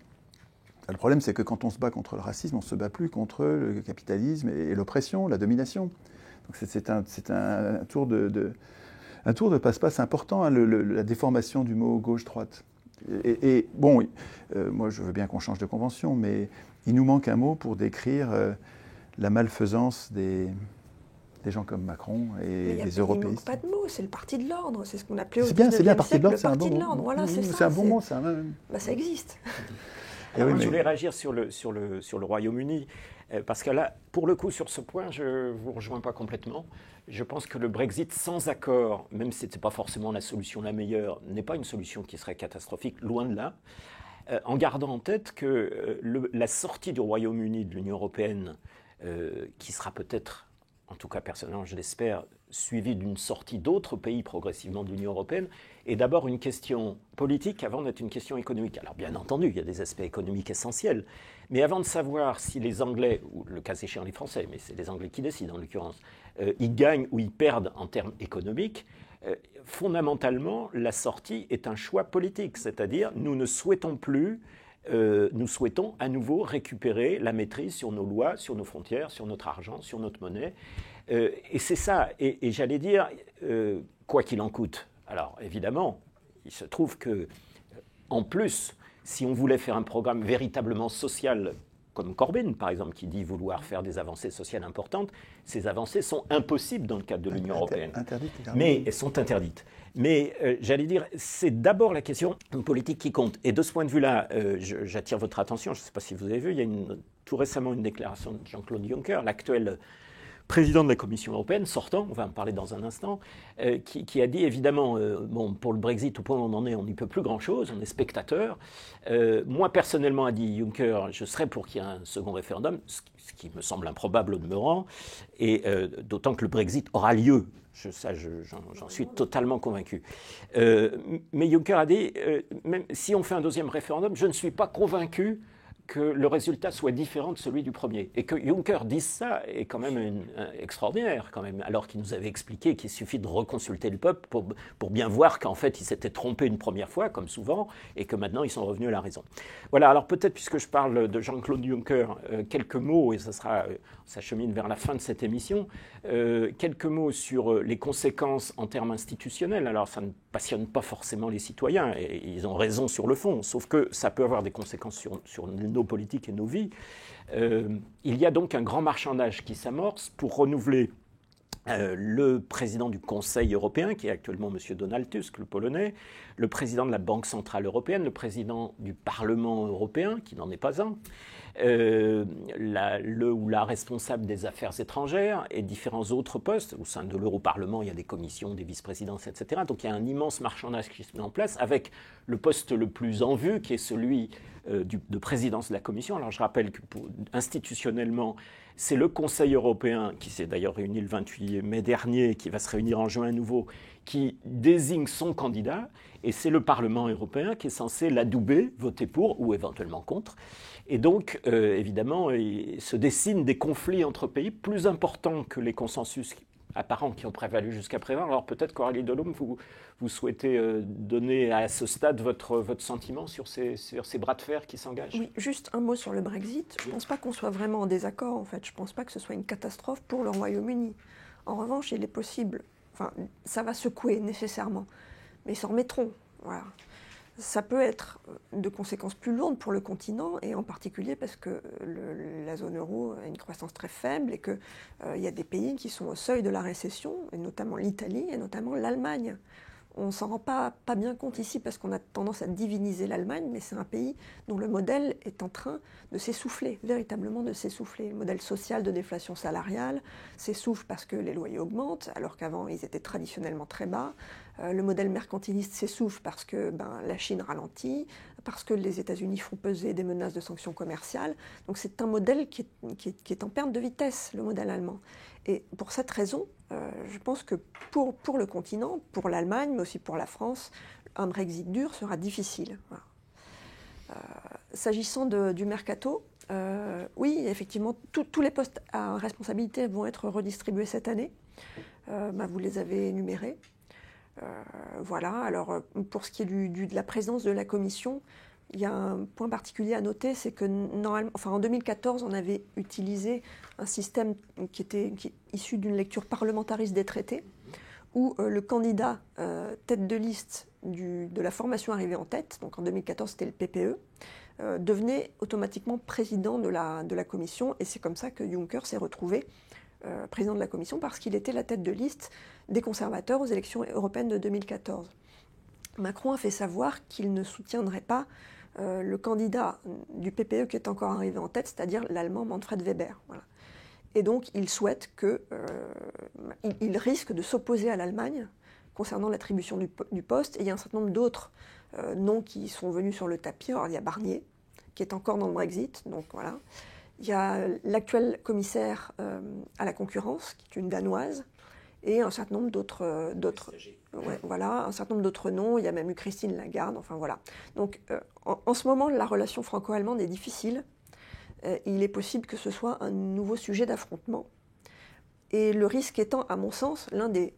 Le problème, c'est que quand on se bat contre le racisme, on ne se bat plus contre le capitalisme et l'oppression, la domination. Donc c'est un tour de passe-passe important, la déformation du mot gauche-droite. Et bon, moi je veux bien qu'on change de convention, mais il nous manque un mot pour décrire la malfaisance des gens comme Macron et des européistes. Il ne manque pas de mots, c'est le parti de l'ordre, c'est ce qu'on appelait au C'est bien, parti de l'ordre, c'est un bon mot. Voilà, c'est un bon mot, ça. Ça existe. Alors, je voulais réagir sur le Royaume-Uni, parce que là, pour le coup, sur ce point, je ne vous rejoins pas complètement. Je pense que le Brexit sans accord, même si ce n'était pas forcément la solution la meilleure, n'est pas une solution qui serait catastrophique, loin de là, en gardant en tête que la sortie du Royaume-Uni de l'Union européenne, qui sera peut-être, en tout cas personnellement je l'espère, suivie d'une sortie d'autres pays progressivement de l'Union européenne, est d'abord une question politique avant d'être une question économique. Alors bien entendu, il y a des aspects économiques essentiels, mais avant de savoir si les Anglais, ou le cas échéant les Français, mais c'est les Anglais qui décident en l'occurrence, ils gagnent ou ils perdent en termes économiques, fondamentalement, la sortie est un choix politique, c'est-à-dire nous ne souhaitons plus... nous souhaitons à nouveau récupérer la maîtrise sur nos lois, sur nos frontières, sur notre argent, sur notre monnaie. Et c'est ça. Et j'allais dire, quoi qu'il en coûte. Alors évidemment, il se trouve que, en plus, si on voulait faire un programme véritablement social, comme Corbyn par exemple, qui dit vouloir faire des avancées sociales importantes, ces avancées sont impossibles dans le cadre de l'Union européenne. Mais elles sont interdites. Mais j'allais dire, c'est d'abord la question politique qui compte. Et de ce point de vue-là, j'attire votre attention, je ne sais pas si vous avez vu, il y a tout récemment une déclaration de Jean-Claude Juncker, l'actuel président de la Commission européenne, sortant, on va en parler dans un instant, qui a dit évidemment, bon, pour le Brexit, au point où on en est, on n'y peut plus grand-chose, on est spectateur. Moi, personnellement, a dit Juncker, je serais pour qu'il y ait un second référendum, ce qui me semble improbable au demeurant, et d'autant que le Brexit aura lieu. J'en suis totalement convaincu. Mais Juncker a dit, même si on fait un deuxième référendum, je ne suis pas convaincu que le résultat soit différent de celui du premier. Et que Juncker dise ça est quand même extraordinaire, quand même, alors qu'il nous avait expliqué qu'il suffit de reconsulter le peuple pour bien voir qu'en fait, il s'était trompé une première fois, comme souvent, et que maintenant, ils sont revenus à la raison. Voilà, alors peut-être, puisque je parle de Jean-Claude Juncker, quelques mots, et ça chemine vers la fin de cette émission, quelques mots sur les conséquences en termes institutionnels. Alors, ça ne passionne pas forcément les citoyens, et ils ont raison sur le fond, sauf que ça peut avoir des conséquences sur nos politiques et nos vies. Il y a donc un grand marchandage qui s'amorce pour renouveler le président du Conseil européen, qui est actuellement M. Donald Tusk, le Polonais, le président de la Banque centrale européenne, le président du Parlement européen, qui n'en est pas un, le ou la responsable des affaires étrangères et différents autres postes. Au sein de l'Europarlement, il y a des commissions, des vice-présidences, etc. Donc il y a un immense marchandage qui se met en place avec le poste le plus en vue, qui est celui de présidence de la Commission. Alors je rappelle que institutionnellement, c'est le Conseil européen, qui s'est d'ailleurs réuni le 28 mai dernier, qui va se réunir en juin à nouveau, qui désigne son candidat, et c'est le Parlement européen qui est censé l'adouber, voter pour ou éventuellement contre. Et donc, évidemment, il se dessinent des conflits entre pays plus importants que les consensus apparents qui ont prévalu jusqu'à présent. Alors peut-être qu'Aurélie Delhomme, vous souhaitez donner à ce stade votre sentiment sur ces bras de fer qui s'engagent? Oui, juste un mot sur le Brexit. Je ne pense pas qu'on soit vraiment en désaccord, en fait. Je ne pense pas que ce soit une catastrophe pour le Royaume-Uni. En revanche, il est possible, enfin, ça va secouer nécessairement, mais ils s'en remettront. Voilà. Ça peut être de conséquences plus lourdes pour le continent, et en particulier parce que la zone euro a une croissance très faible et qu'il y a des pays qui sont au seuil de la récession, et notamment l'Italie et notamment l'Allemagne. On ne s'en rend pas bien compte ici parce qu'on a tendance à diviniser l'Allemagne, mais c'est un pays dont le modèle est en train de s'essouffler, véritablement de s'essouffler. Le modèle social de déflation salariale s'essouffle parce que les loyers augmentent, alors qu'avant ils étaient traditionnellement très bas. Le modèle mercantiliste s'essouffle parce que la Chine ralentit, parce que les États-Unis font peser des menaces de sanctions commerciales. Donc c'est un modèle qui est en perte de vitesse, le modèle allemand. Et pour cette raison, je pense que pour le continent, pour l'Allemagne, mais aussi pour la France, un Brexit dur sera difficile. Voilà. S'agissant du mercato, oui, effectivement, tous les postes à responsabilité vont être redistribués cette année. Vous les avez énumérés. Voilà. Alors, pour ce qui est de la présence de la Commission, il y a un point particulier à noter, c'est que normalement, en 2014, on avait utilisé un système qui est issu d'une lecture parlementariste des traités, où le candidat tête de liste de la formation arrivée en tête, donc en 2014 c'était le PPE, devenait automatiquement président de la Commission, et c'est comme ça que Juncker s'est retrouvé président de la Commission, parce qu'il était la tête de liste des conservateurs aux élections européennes de 2014. Macron a fait savoir qu'il ne soutiendrait pas le candidat du PPE qui est encore arrivé en tête, c'est-à-dire l'Allemand Manfred Weber. Voilà. Et donc, il souhaite il risque de s'opposer à l'Allemagne concernant l'attribution du poste. Et il y a un certain nombre d'autres noms qui sont venus sur le tapis. Alors, il y a Barnier, qui est encore dans le Brexit, donc voilà. Il y a l'actuel commissaire à la concurrence, qui est une Danoise, et un certain nombre d'autres voilà, un certain nombre d'autres noms. Il y a même eu Christine Lagarde, enfin voilà. Donc, en ce moment, la relation franco-allemande est difficile. Il est possible que ce soit un nouveau sujet d'affrontement. Et le risque étant, à mon sens, l'un des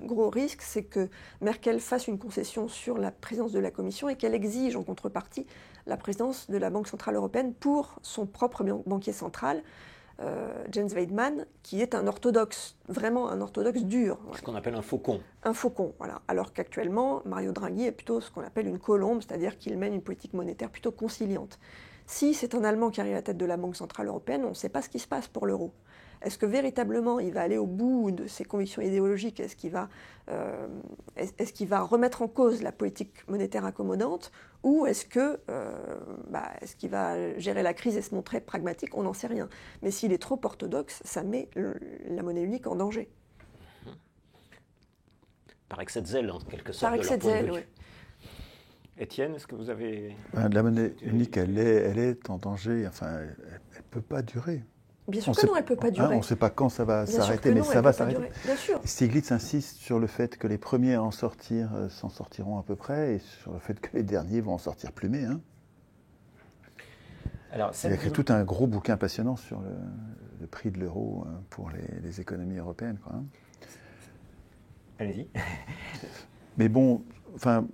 gros risques, c'est que Merkel fasse une concession sur la présidence de la Commission et qu'elle exige en contrepartie la présidence de la Banque Centrale Européenne pour son propre banquier central, Jens Weidmann, qui est un orthodoxe, vraiment un orthodoxe dur. Ce qu'on appelle un faucon. Un faucon, voilà. Alors qu'actuellement, Mario Draghi est plutôt ce qu'on appelle une colombe, c'est-à-dire qu'il mène une politique monétaire plutôt conciliante. Si c'est un Allemand qui arrive à la tête de la Banque Centrale Européenne, on ne sait pas ce qui se passe pour l'euro. Est-ce que véritablement il va aller au bout de ses convictions idéologiques? Est-ce qu'il va remettre en cause la politique monétaire accommodante? Ou est-ce qu'il va gérer la crise et se montrer pragmatique? On n'en sait rien. Mais s'il est trop orthodoxe, ça met la monnaie unique en danger. Par excès de zèle, en quelque sorte. Par excès de zèle, oui. Étienne, est-ce que vous avez... La monnaie unique, elle est en danger. Enfin, elle ne peut pas durer. Bien sûr que non, elle ne peut pas durer. On ne sait pas quand ça va s'arrêter, mais ça va s'arrêter. Bien sûr. Stiglitz insiste sur le fait que les premiers à en sortir s'en sortiront à peu près, et sur le fait que les derniers vont en sortir plumés. Hein. Alors, il a écrit tout un gros bouquin passionnant sur le prix de l'euro pour les économies européennes. Quoi, hein. Allez-y. Mais bon, enfin...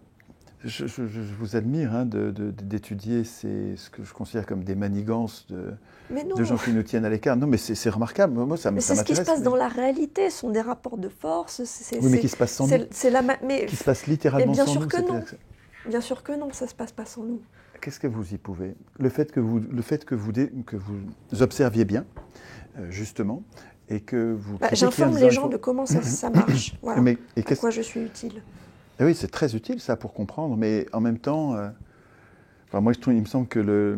Je vous admire d'étudier ce que je considère comme des manigances de gens qui nous tiennent à l'écart. Non, mais c'est remarquable. Moi, ça m'intéresse. C'est ce qui se passe dans la réalité. Ce sont des rapports de force. Mais qui se passe sans nous. Qui se passe littéralement sans nous. Bien sûr que non, ça ne se passe pas sans nous. Qu'est-ce que vous y pouvez? Le fait que vous observiez bien, justement, et que vous... J'informe les gens de comment ça marche. Voilà. À quoi je suis utile. Et oui, c'est très utile ça pour comprendre, mais en même temps, moi il me semble que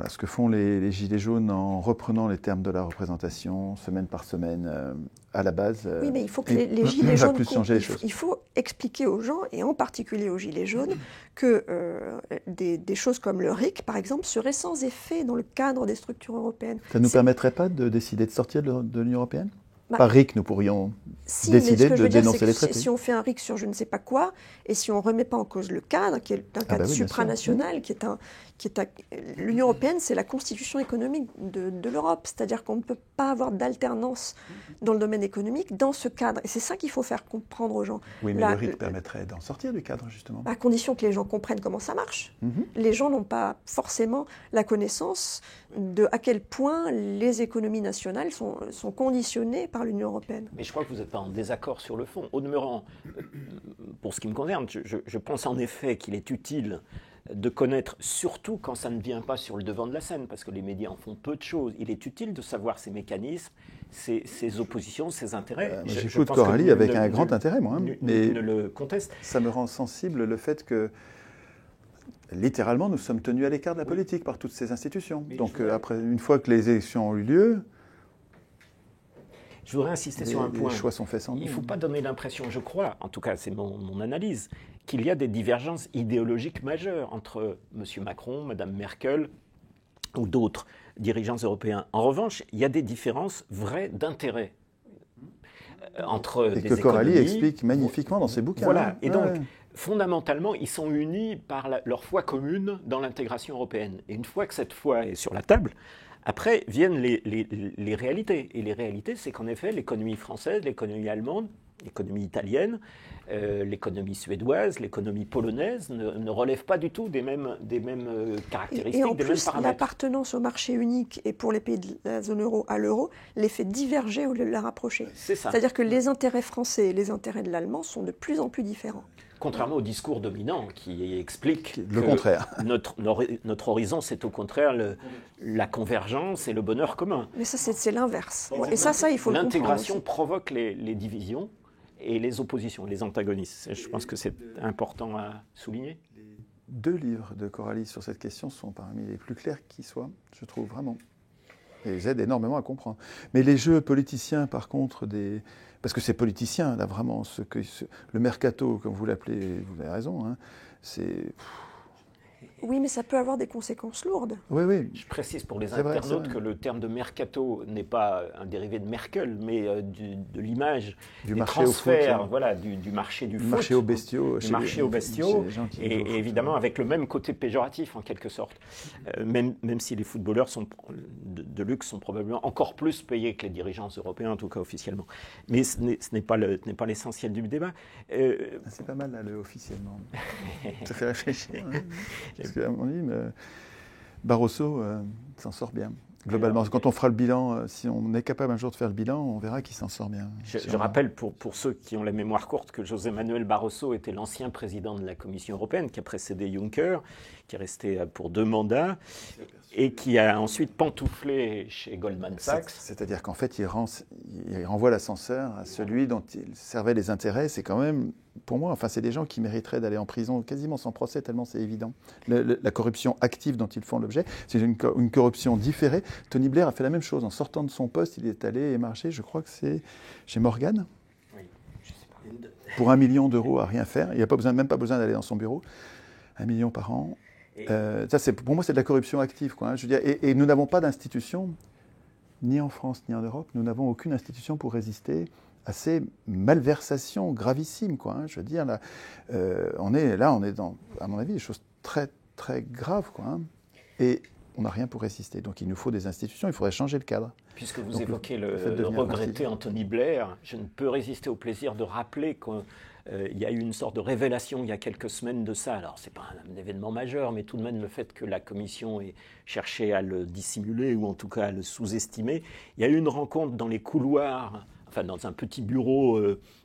ce que font les Gilets jaunes en reprenant les termes de la représentation, semaine par semaine, à la base... Oui, mais il faut que les Gilets jaunes... Il faut expliquer aux gens, et en particulier aux Gilets jaunes, que des choses comme le RIC, par exemple, seraient sans effet dans le cadre des structures européennes. Ça ne nous permettrait pas de décider de sortir de l'Union européenne? Par RIC, nous pourrions décider de dénoncer les traités. Si on fait un RIC sur je ne sais pas quoi, et si on ne remet pas en cause le cadre, qui est un cadre supranational, l'Union européenne, c'est la constitution économique de l'Europe. C'est-à-dire qu'on ne peut pas avoir d'alternance dans le domaine économique dans ce cadre. Et c'est ça qu'il faut faire comprendre aux gens. Oui, mais le RIC permettrait d'en sortir du cadre, justement. À condition que les gens comprennent comment ça marche. Les gens n'ont pas forcément la connaissance de à quel point les économies nationales sont conditionnées par l'Union européenne. Mais je crois que vous n'êtes pas en désaccord sur le fond. Au demeurant, pour ce qui me concerne, je pense en effet qu'il est utile de connaître, surtout quand ça ne vient pas sur le devant de la scène, parce que les médias en font peu de choses, il est utile de savoir ces mécanismes, ces oppositions, ces intérêts. J'écoute Coralie avec un grand intérêt, moi. Mais ne le conteste. Ça me rend sensible le fait que, littéralement, nous sommes tenus à l'écart de la politique par toutes ces institutions. Donc, après, une fois que les élections ont eu lieu... Je voudrais insister sur un point. Les choix sont faits sans nous. Il ne faut pas donner l'impression, je crois, en tout cas c'est mon analyse, qu'il y a des divergences idéologiques majeures entre M. Macron, Mme Merkel ou d'autres dirigeants européens. En revanche, il y a des différences vraies d'intérêt entre des économies. Et que Coralie explique magnifiquement dans ses bouquins. Voilà, et donc, fondamentalement, ils sont unis par leur foi commune dans l'intégration européenne. Et une fois que cette foi est sur la table, après viennent les réalités. Et les réalités, c'est qu'en effet, l'économie française, l'économie allemande, l'économie italienne, l'économie suédoise, l'économie polonaise ne relèvent pas du tout des mêmes caractéristiques, et en des plus, mêmes paramètres. L'appartenance au marché unique et pour les pays de la zone euro à l'euro les fait diverger au lieu de la rapprocher. C'est ça. C'est-à-dire que les intérêts français et les intérêts de l'allemand sont de plus en plus différents. Contrairement au discours dominant qui explique le contraire. Notre horizon, c'est au contraire la convergence et le bonheur commun. Mais ça, c'est l'inverse. Et ça, il faut le comprendre. L'intégration provoque les divisions et les oppositions, les antagonistes. Je pense que c'est important à souligner. Les 2 livres de Coralie sur cette question sont parmi les plus clairs qui soient, je trouve vraiment. Et ils aident énormément à comprendre. Mais les jeux politiciens, par contre, parce que c'est politicien, là, vraiment, le mercato, comme vous l'appelez, vous avez raison, hein, c'est... Oui, mais ça peut avoir des conséquences lourdes. Oui, oui. Je précise pour les internautes que le terme de mercato n'est pas un dérivé de Merkel, mais de l'image du des marché transferts, au foot, voilà, du marché du foot, marché aux bestiaux, du marché aux bestiaux, et évidemment avec le même côté péjoratif en quelque sorte, même si les footballeurs de luxe sont probablement encore plus payés que les dirigeants européens, en tout cas officiellement. Mais ce n'est pas l'essentiel du débat. C'est pas mal là, le officiellement. Ça fait réfléchir. Hein. Parce qu'à mon avis, Barroso s'en sort bien. Globalement, quand on fera le bilan, si on est capable un jour de faire le bilan, on verra qu'il s'en sort bien. Je rappelle pour ceux qui ont la mémoire courte que José Manuel Barroso était l'ancien président de la Commission européenne qui a précédé Juncker, qui est resté pour 2 mandats et qui a ensuite pantouflé chez Goldman Sachs. C'est-à-dire qu'en fait, il renvoie l'ascenseur à celui dont il servait les intérêts. C'est quand même, pour moi, enfin, c'est des gens qui mériteraient d'aller en prison quasiment sans procès, tellement c'est évident. La corruption active dont ils font l'objet, c'est une corruption différée. Tony Blair a fait la même chose. En sortant de son poste, il est allé émarger, je crois que c'est chez Morgan, oui, je sais pas. Pour 1 million d'euros à rien faire. Il n'y a même pas besoin d'aller dans son bureau. 1 million par an. Ça, pour moi, c'est de la corruption active, quoi, hein, je veux dire, et nous n'avons pas d'institution, ni en France, ni en Europe, nous n'avons aucune institution pour résister à ces malversations gravissimes, quoi, hein, je veux dire, là, on est dans, à mon avis, des choses très, très graves, quoi, hein, et on n'a rien pour résister. Donc il nous faut des institutions, il faudrait changer le cadre. Puisque vous évoquez le regretté Anthony Blair, je ne peux résister au plaisir de rappeler qu'il y a eu une sorte de révélation il y a quelques semaines de ça. Alors, ce n'est pas un événement majeur, mais tout de même le fait que la Commission ait cherché à le dissimuler ou en tout cas à le sous-estimer. Il y a eu une rencontre dans les couloirs, enfin dans un petit bureau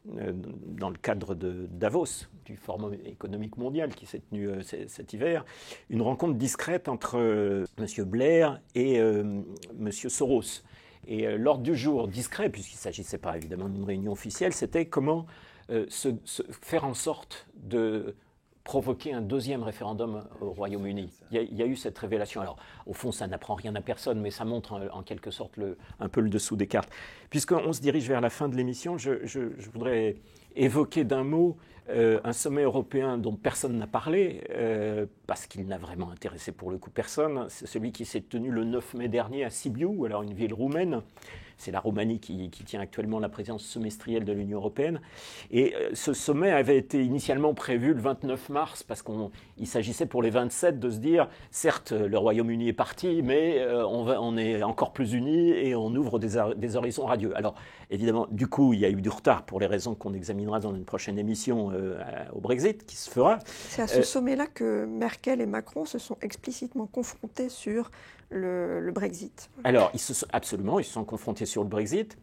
dans le cadre de Davos, du Forum économique mondial qui s'est tenu cet hiver, une rencontre discrète entre M. Blair et M. Soros. Et l'ordre du jour discret, puisqu'il ne s'agissait pas évidemment d'une réunion officielle, c'était comment faire en sorte de provoquer un 2e référendum au Royaume-Uni. Il y a eu cette révélation. Alors, au fond, ça n'apprend rien à personne, mais ça montre en quelque sorte un peu le dessous des cartes. Puisqu'on se dirige vers la fin de l'émission, je voudrais évoquer d'un mot un sommet européen dont personne n'a parlé, parce qu'il n'a vraiment intéressé pour le coup personne. C'est celui qui s'est tenu le 9 mai dernier à Sibiu, alors une ville roumaine. C'est la Roumanie qui tient actuellement la présidence semestrielle de l'Union européenne. Et ce sommet avait été initialement prévu le 29 mars parce qu'il s'agissait pour les 27 de se dire, certes, le Royaume-Uni est parti, mais on est encore plus unis et on ouvre des horizons radieux. Alors, évidemment, du coup, il y a eu du retard pour les raisons qu'on examinera dans une prochaine émission au Brexit, qui se fera. C'est à ce sommet-là que Merkel et Macron se sont explicitement confrontés sur le Brexit. Alors, absolument, ils se sont confrontés sur le Brexit,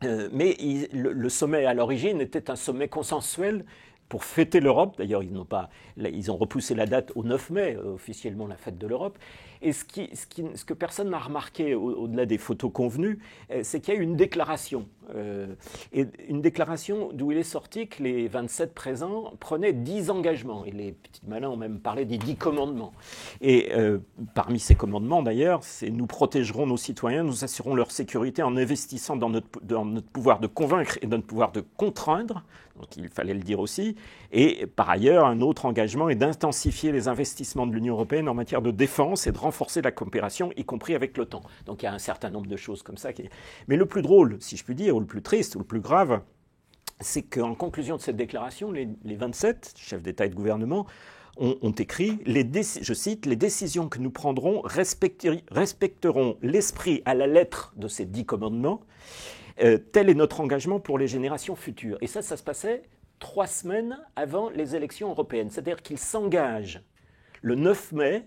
mais le sommet à l'origine était un sommet consensuel pour fêter l'Europe. D'ailleurs, ils ont repoussé la date au 9 mai, officiellement la fête de l'Europe. Et ce que personne n'a remarqué au-delà des photos convenues, c'est qu'il y a eu une déclaration. Et une déclaration d'où il est sorti que les 27 présents prenaient 10 engagements. Et les petits malins ont même parlé des 10 commandements. Et parmi ces commandements, d'ailleurs, c'est « Nous protégerons nos citoyens, nous assurerons leur sécurité en investissant dans notre pouvoir de convaincre et dans notre pouvoir de contraindre ». Donc il fallait le dire aussi. Et par ailleurs, un autre engagement est d'intensifier les investissements de l'Union européenne en matière de défense et de renforcer la coopération, y compris avec l'OTAN. Donc il y a un certain nombre de choses comme ça. Mais le plus drôle, si je puis dire, ou le plus triste, ou le plus grave, c'est qu'en conclusion de cette déclaration, les 27 chefs d'État et de gouvernement ont écrit, je cite, « Les décisions que nous prendrons respecteront l'esprit à la lettre de ces 10 commandements. Tel est notre engagement pour les générations futures. » Et ça se passait 3 semaines avant les élections européennes. C'est-à-dire qu'ils s'engagent le 9 mai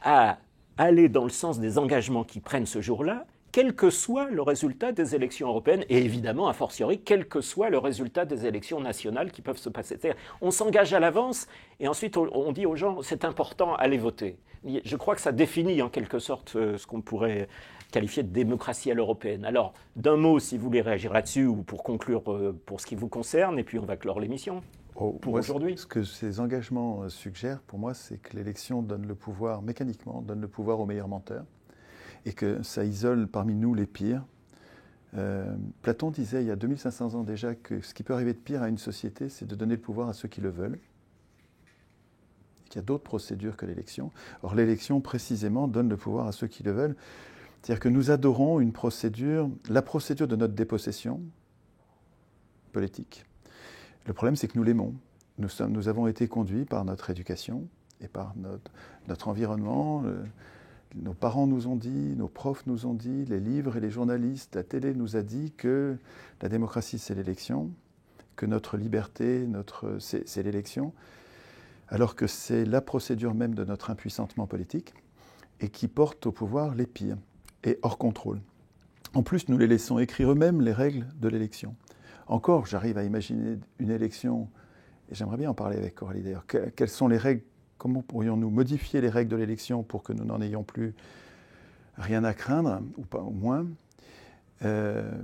à aller dans le sens des engagements qu'ils prennent ce jour-là, quel que soit le résultat des élections européennes, et évidemment, a fortiori, quel que soit le résultat des élections nationales qui peuvent se passer. C'est-à-dire, on s'engage à l'avance, et ensuite on dit aux gens, c'est important, allez voter. Je crois que ça définit en quelque sorte ce qu'on pourrait qualifié de démocratie à l'européenne. Alors, d'un mot, si vous voulez réagir là-dessus, ou pour conclure pour ce qui vous concerne, et puis on va clore l'émission pour aujourd'hui. Ce que ces engagements suggèrent, pour moi, c'est que l'élection donne le pouvoir, mécaniquement, donne le pouvoir aux meilleurs menteurs, et que ça isole parmi nous les pires. Platon disait, il y a 2500 ans déjà, que ce qui peut arriver de pire à une société, c'est de donner le pouvoir à ceux qui le veulent. Il y a d'autres procédures que l'élection. Or, l'élection, précisément, donne le pouvoir à ceux qui le veulent. C'est-à-dire que nous adorons une procédure, la procédure de notre dépossession politique. Le problème, c'est que nous l'aimons. Nous avons été conduits par notre éducation et par notre environnement. Nos parents nous ont dit, nos profs nous ont dit, les livres et les journalistes, la télé nous a dit que la démocratie, c'est l'élection, que notre liberté, c'est l'élection, alors que c'est la procédure même de notre impuissantement politique et qui porte au pouvoir les pires et hors contrôle. En plus, nous les laissons écrire eux-mêmes les règles de l'élection. Encore, j'arrive à imaginer une élection, et j'aimerais bien en parler avec Coralie d'ailleurs, quelles sont les règles, comment pourrions-nous modifier les règles de l'élection pour que nous n'en ayons plus rien à craindre, ou pas au moins.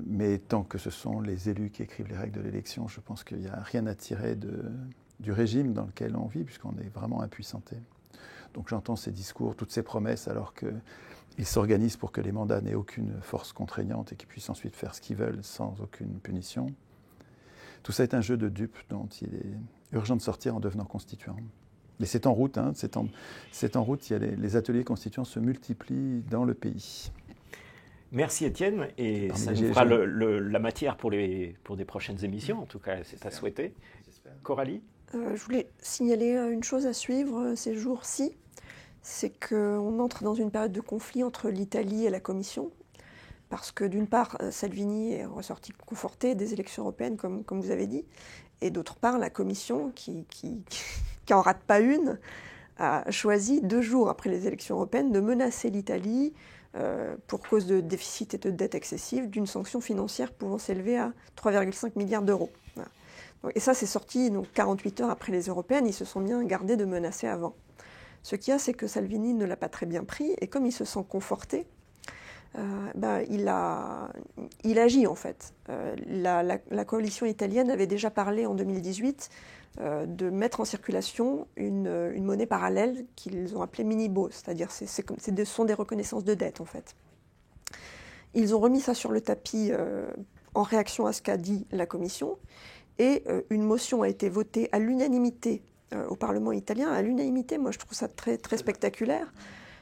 Mais tant que ce sont les élus qui écrivent les règles de l'élection, je pense qu'il n'y a rien à tirer du régime dans lequel on vit, puisqu'on est vraiment impuissanté. Donc j'entends ces discours, toutes ces promesses, alors qu'ils s'organisent pour que les mandats n'aient aucune force contraignante et qu'ils puissent ensuite faire ce qu'ils veulent sans aucune punition. Tout ça est un jeu de dupes dont il est urgent de sortir en devenant constituant. Mais c'est en route, hein, c'est en route, les ateliers constituants se multiplient dans le pays. Merci Étienne, et ça nous fera la matière pour des prochaines émissions, en tout cas c'est à souhaiter. Coralie ? Je voulais signaler une chose à suivre ces jours-ci, c'est qu'on entre dans une période de conflit entre l'Italie et la Commission, parce que d'une part, Salvini est ressorti conforté des élections européennes, comme vous avez dit, et d'autre part, la Commission, qui en rate pas une, a choisi 2 jours après les élections européennes de menacer l'Italie pour cause de déficit et de dette excessive, d'une sanction financière pouvant s'élever à 3,5 milliards d'euros. Voilà. Et ça, c'est sorti donc 48 heures après les européennes. Ils se sont bien gardés de menacer avant. Ce qu'il y a, c'est que Salvini ne l'a pas très bien pris, et comme il se sent conforté, il agit en fait. La coalition italienne avait déjà parlé en 2018 de mettre en circulation une monnaie parallèle qu'ils ont appelée Minibo, c'est-à-dire ce sont des reconnaissances de dette en fait. Ils ont remis ça sur le tapis en réaction à ce qu'a dit la Commission, Et une motion a été votée à l'unanimité au Parlement italien. À l'unanimité, moi je trouve ça très, très spectaculaire.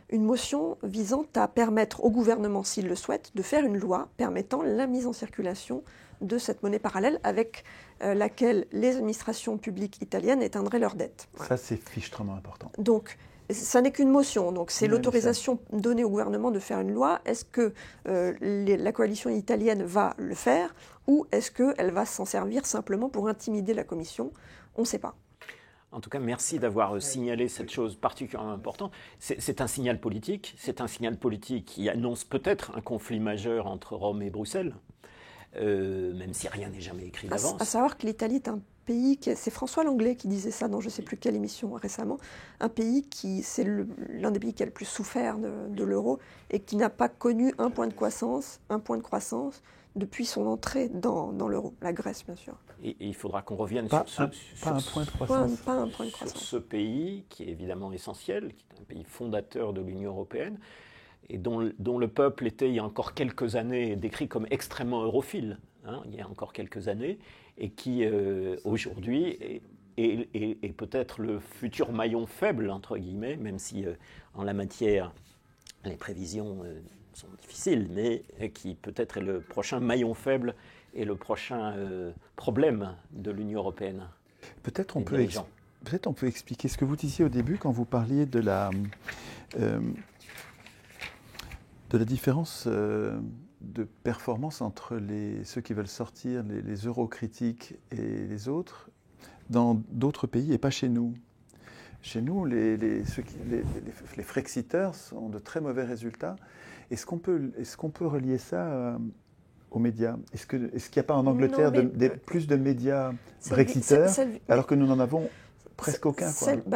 Une motion visant à permettre au gouvernement, s'il le souhaite, de faire une loi permettant la mise en circulation de cette monnaie parallèle avec laquelle les administrations publiques italiennes éteindraient leurs dettes. Ça, c'est fichtrement important. Donc, ça n'est qu'une motion, donc c'est l'autorisation donnée au gouvernement de faire une loi. Est-ce que la coalition italienne va le faire ou est-ce qu'elle va s'en servir simplement pour intimider la Commission? On ne sait pas. En tout cas, merci d'avoir signalé cette chose particulièrement importante. C'est un signal politique. C'est un signal politique qui annonce peut-être un conflit majeur entre Rome et Bruxelles, même si rien n'est jamais écrit d'avance. À savoir que l'Italie est un pays, c'est François Langlais qui disait ça dans je ne sais plus quelle émission récemment, un pays c'est l'un des pays qui a le plus souffert de l'euro et qui n'a pas connu un point de croissance depuis son entrée dans l'euro, la Grèce bien sûr. Et il faudra qu'on revienne sur ce pays qui est évidemment essentiel, qui est un pays fondateur de l'Union européenne et dont le peuple était il y a encore quelques années décrit comme extrêmement europhile, il y a encore quelques années, et qui aujourd'hui est peut-être le futur maillon faible, entre guillemets, même si en la matière les prévisions sont difficiles, mais qui peut-être est le prochain maillon faible et le prochain problème de l'Union européenne. Peut-être on peut expliquer ce que vous disiez au début quand vous parliez de la différence de performance entre ceux qui veulent sortir, les eurocritiques et les autres, dans d'autres pays et pas chez nous. Chez nous, les Frexiteurs ont de très mauvais résultats. Est-ce qu'on peut relier ça aux médias? Est-ce qu'il n'y a pas en Angleterre plus de médias Brexiteurs alors que nous n'en avons presque aucun?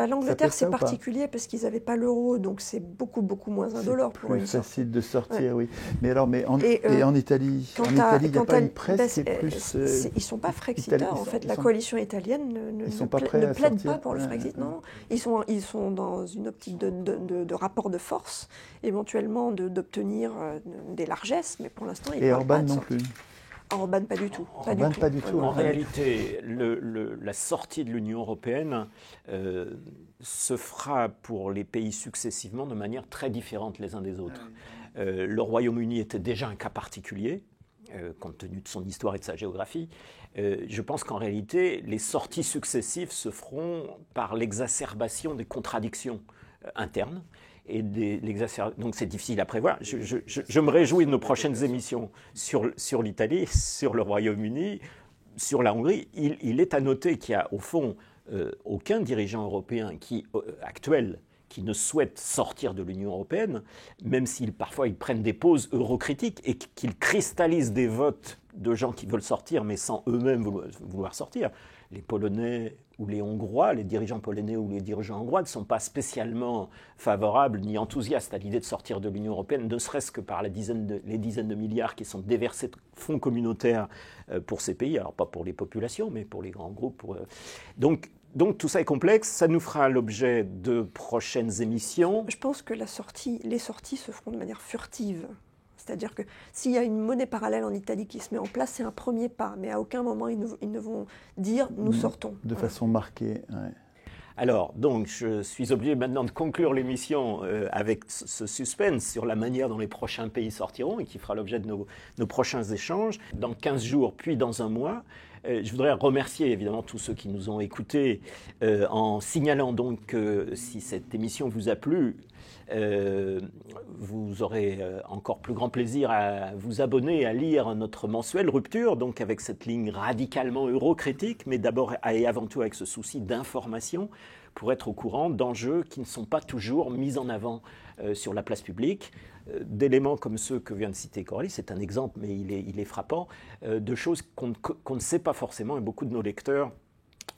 L'Angleterre, c'est particulier parce qu'ils n'avaient pas l'euro, donc c'est beaucoup, beaucoup moins indolore pour eux. C'est plus facile de sortir, oui. Mais en Italie, il n'y a pas une presse qui est plus... ils ne sont pas Frexiteurs, en fait. La coalition italienne ne plaide pas pour le Frexit. Non, ils sont dans une optique de rapport de force, éventuellement d'obtenir des largesses, mais pour l'instant, ils ne parlent pas de sortie. Et Orban non plus. Orban, pas du tout. En réalité, la sortie de l'Union européenne se fera pour les pays successivement de manière très différente les uns des autres. Le Royaume-Uni était déjà un cas particulier, compte tenu de son histoire et de sa géographie. Je pense qu'en réalité, les sorties successives se feront par l'exacerbation des contradictions internes. Donc c'est difficile à prévoir. Je me réjouis de nos prochaines émissions sur l'Italie, sur le Royaume-Uni, sur la Hongrie. Il est à noter qu'il n'y a au fond aucun dirigeant européen actuel qui ne souhaite sortir de l'Union européenne, même s'ils parfois ils prennent des pauses eurocritiques et qu'ils cristallisent des votes de gens qui veulent sortir mais sans eux-mêmes vouloir sortir. Les Polonais ou les Hongrois, les dirigeants polonais ou les dirigeants hongrois ne sont pas spécialement favorables ni enthousiastes à l'idée de sortir de l'Union européenne, ne serait-ce que par les dizaines de milliards qui sont déversés de fonds communautaires pour ces pays, alors pas pour les populations, mais pour les grands groupes. Donc tout ça est complexe, ça nous fera l'objet de prochaines émissions. Je pense que les sorties se feront de manière furtive. C'est-à-dire que s'il y a une monnaie parallèle en Italie qui se met en place, c'est un premier pas. Mais à aucun moment, ils ne vont dire « nous sortons ». De façon marquée, ouais. Alors, donc, je suis obligé maintenant de conclure l'émission avec ce suspense sur la manière dont les prochains pays sortiront et qui fera l'objet de nos prochains échanges dans 15 jours, puis dans un mois. Je voudrais remercier évidemment tous ceux qui nous ont écoutés en signalant donc que si cette émission vous a plu, vous aurez encore plus grand plaisir à vous abonner, à lire notre mensuel Rupture, donc avec cette ligne radicalement eurocritique, mais d'abord et avant tout avec ce souci d'information pour être au courant d'enjeux qui ne sont pas toujours mis en avant sur la place publique, d'éléments comme ceux que vient de citer Coralie, c'est un exemple mais il est frappant, de choses qu'on ne sait pas forcément et beaucoup de nos lecteurs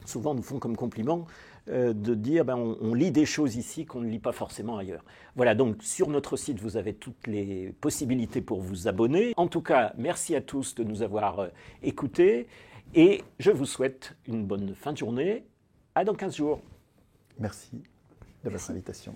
souvent nous font comme compliment de dire on lit des choses ici qu'on ne lit pas forcément ailleurs. Voilà, donc sur notre site, vous avez toutes les possibilités pour vous abonner. En tout cas, merci à tous de nous avoir écoutés et je vous souhaite une bonne fin de journée. À dans 15 jours. Merci de votre invitation.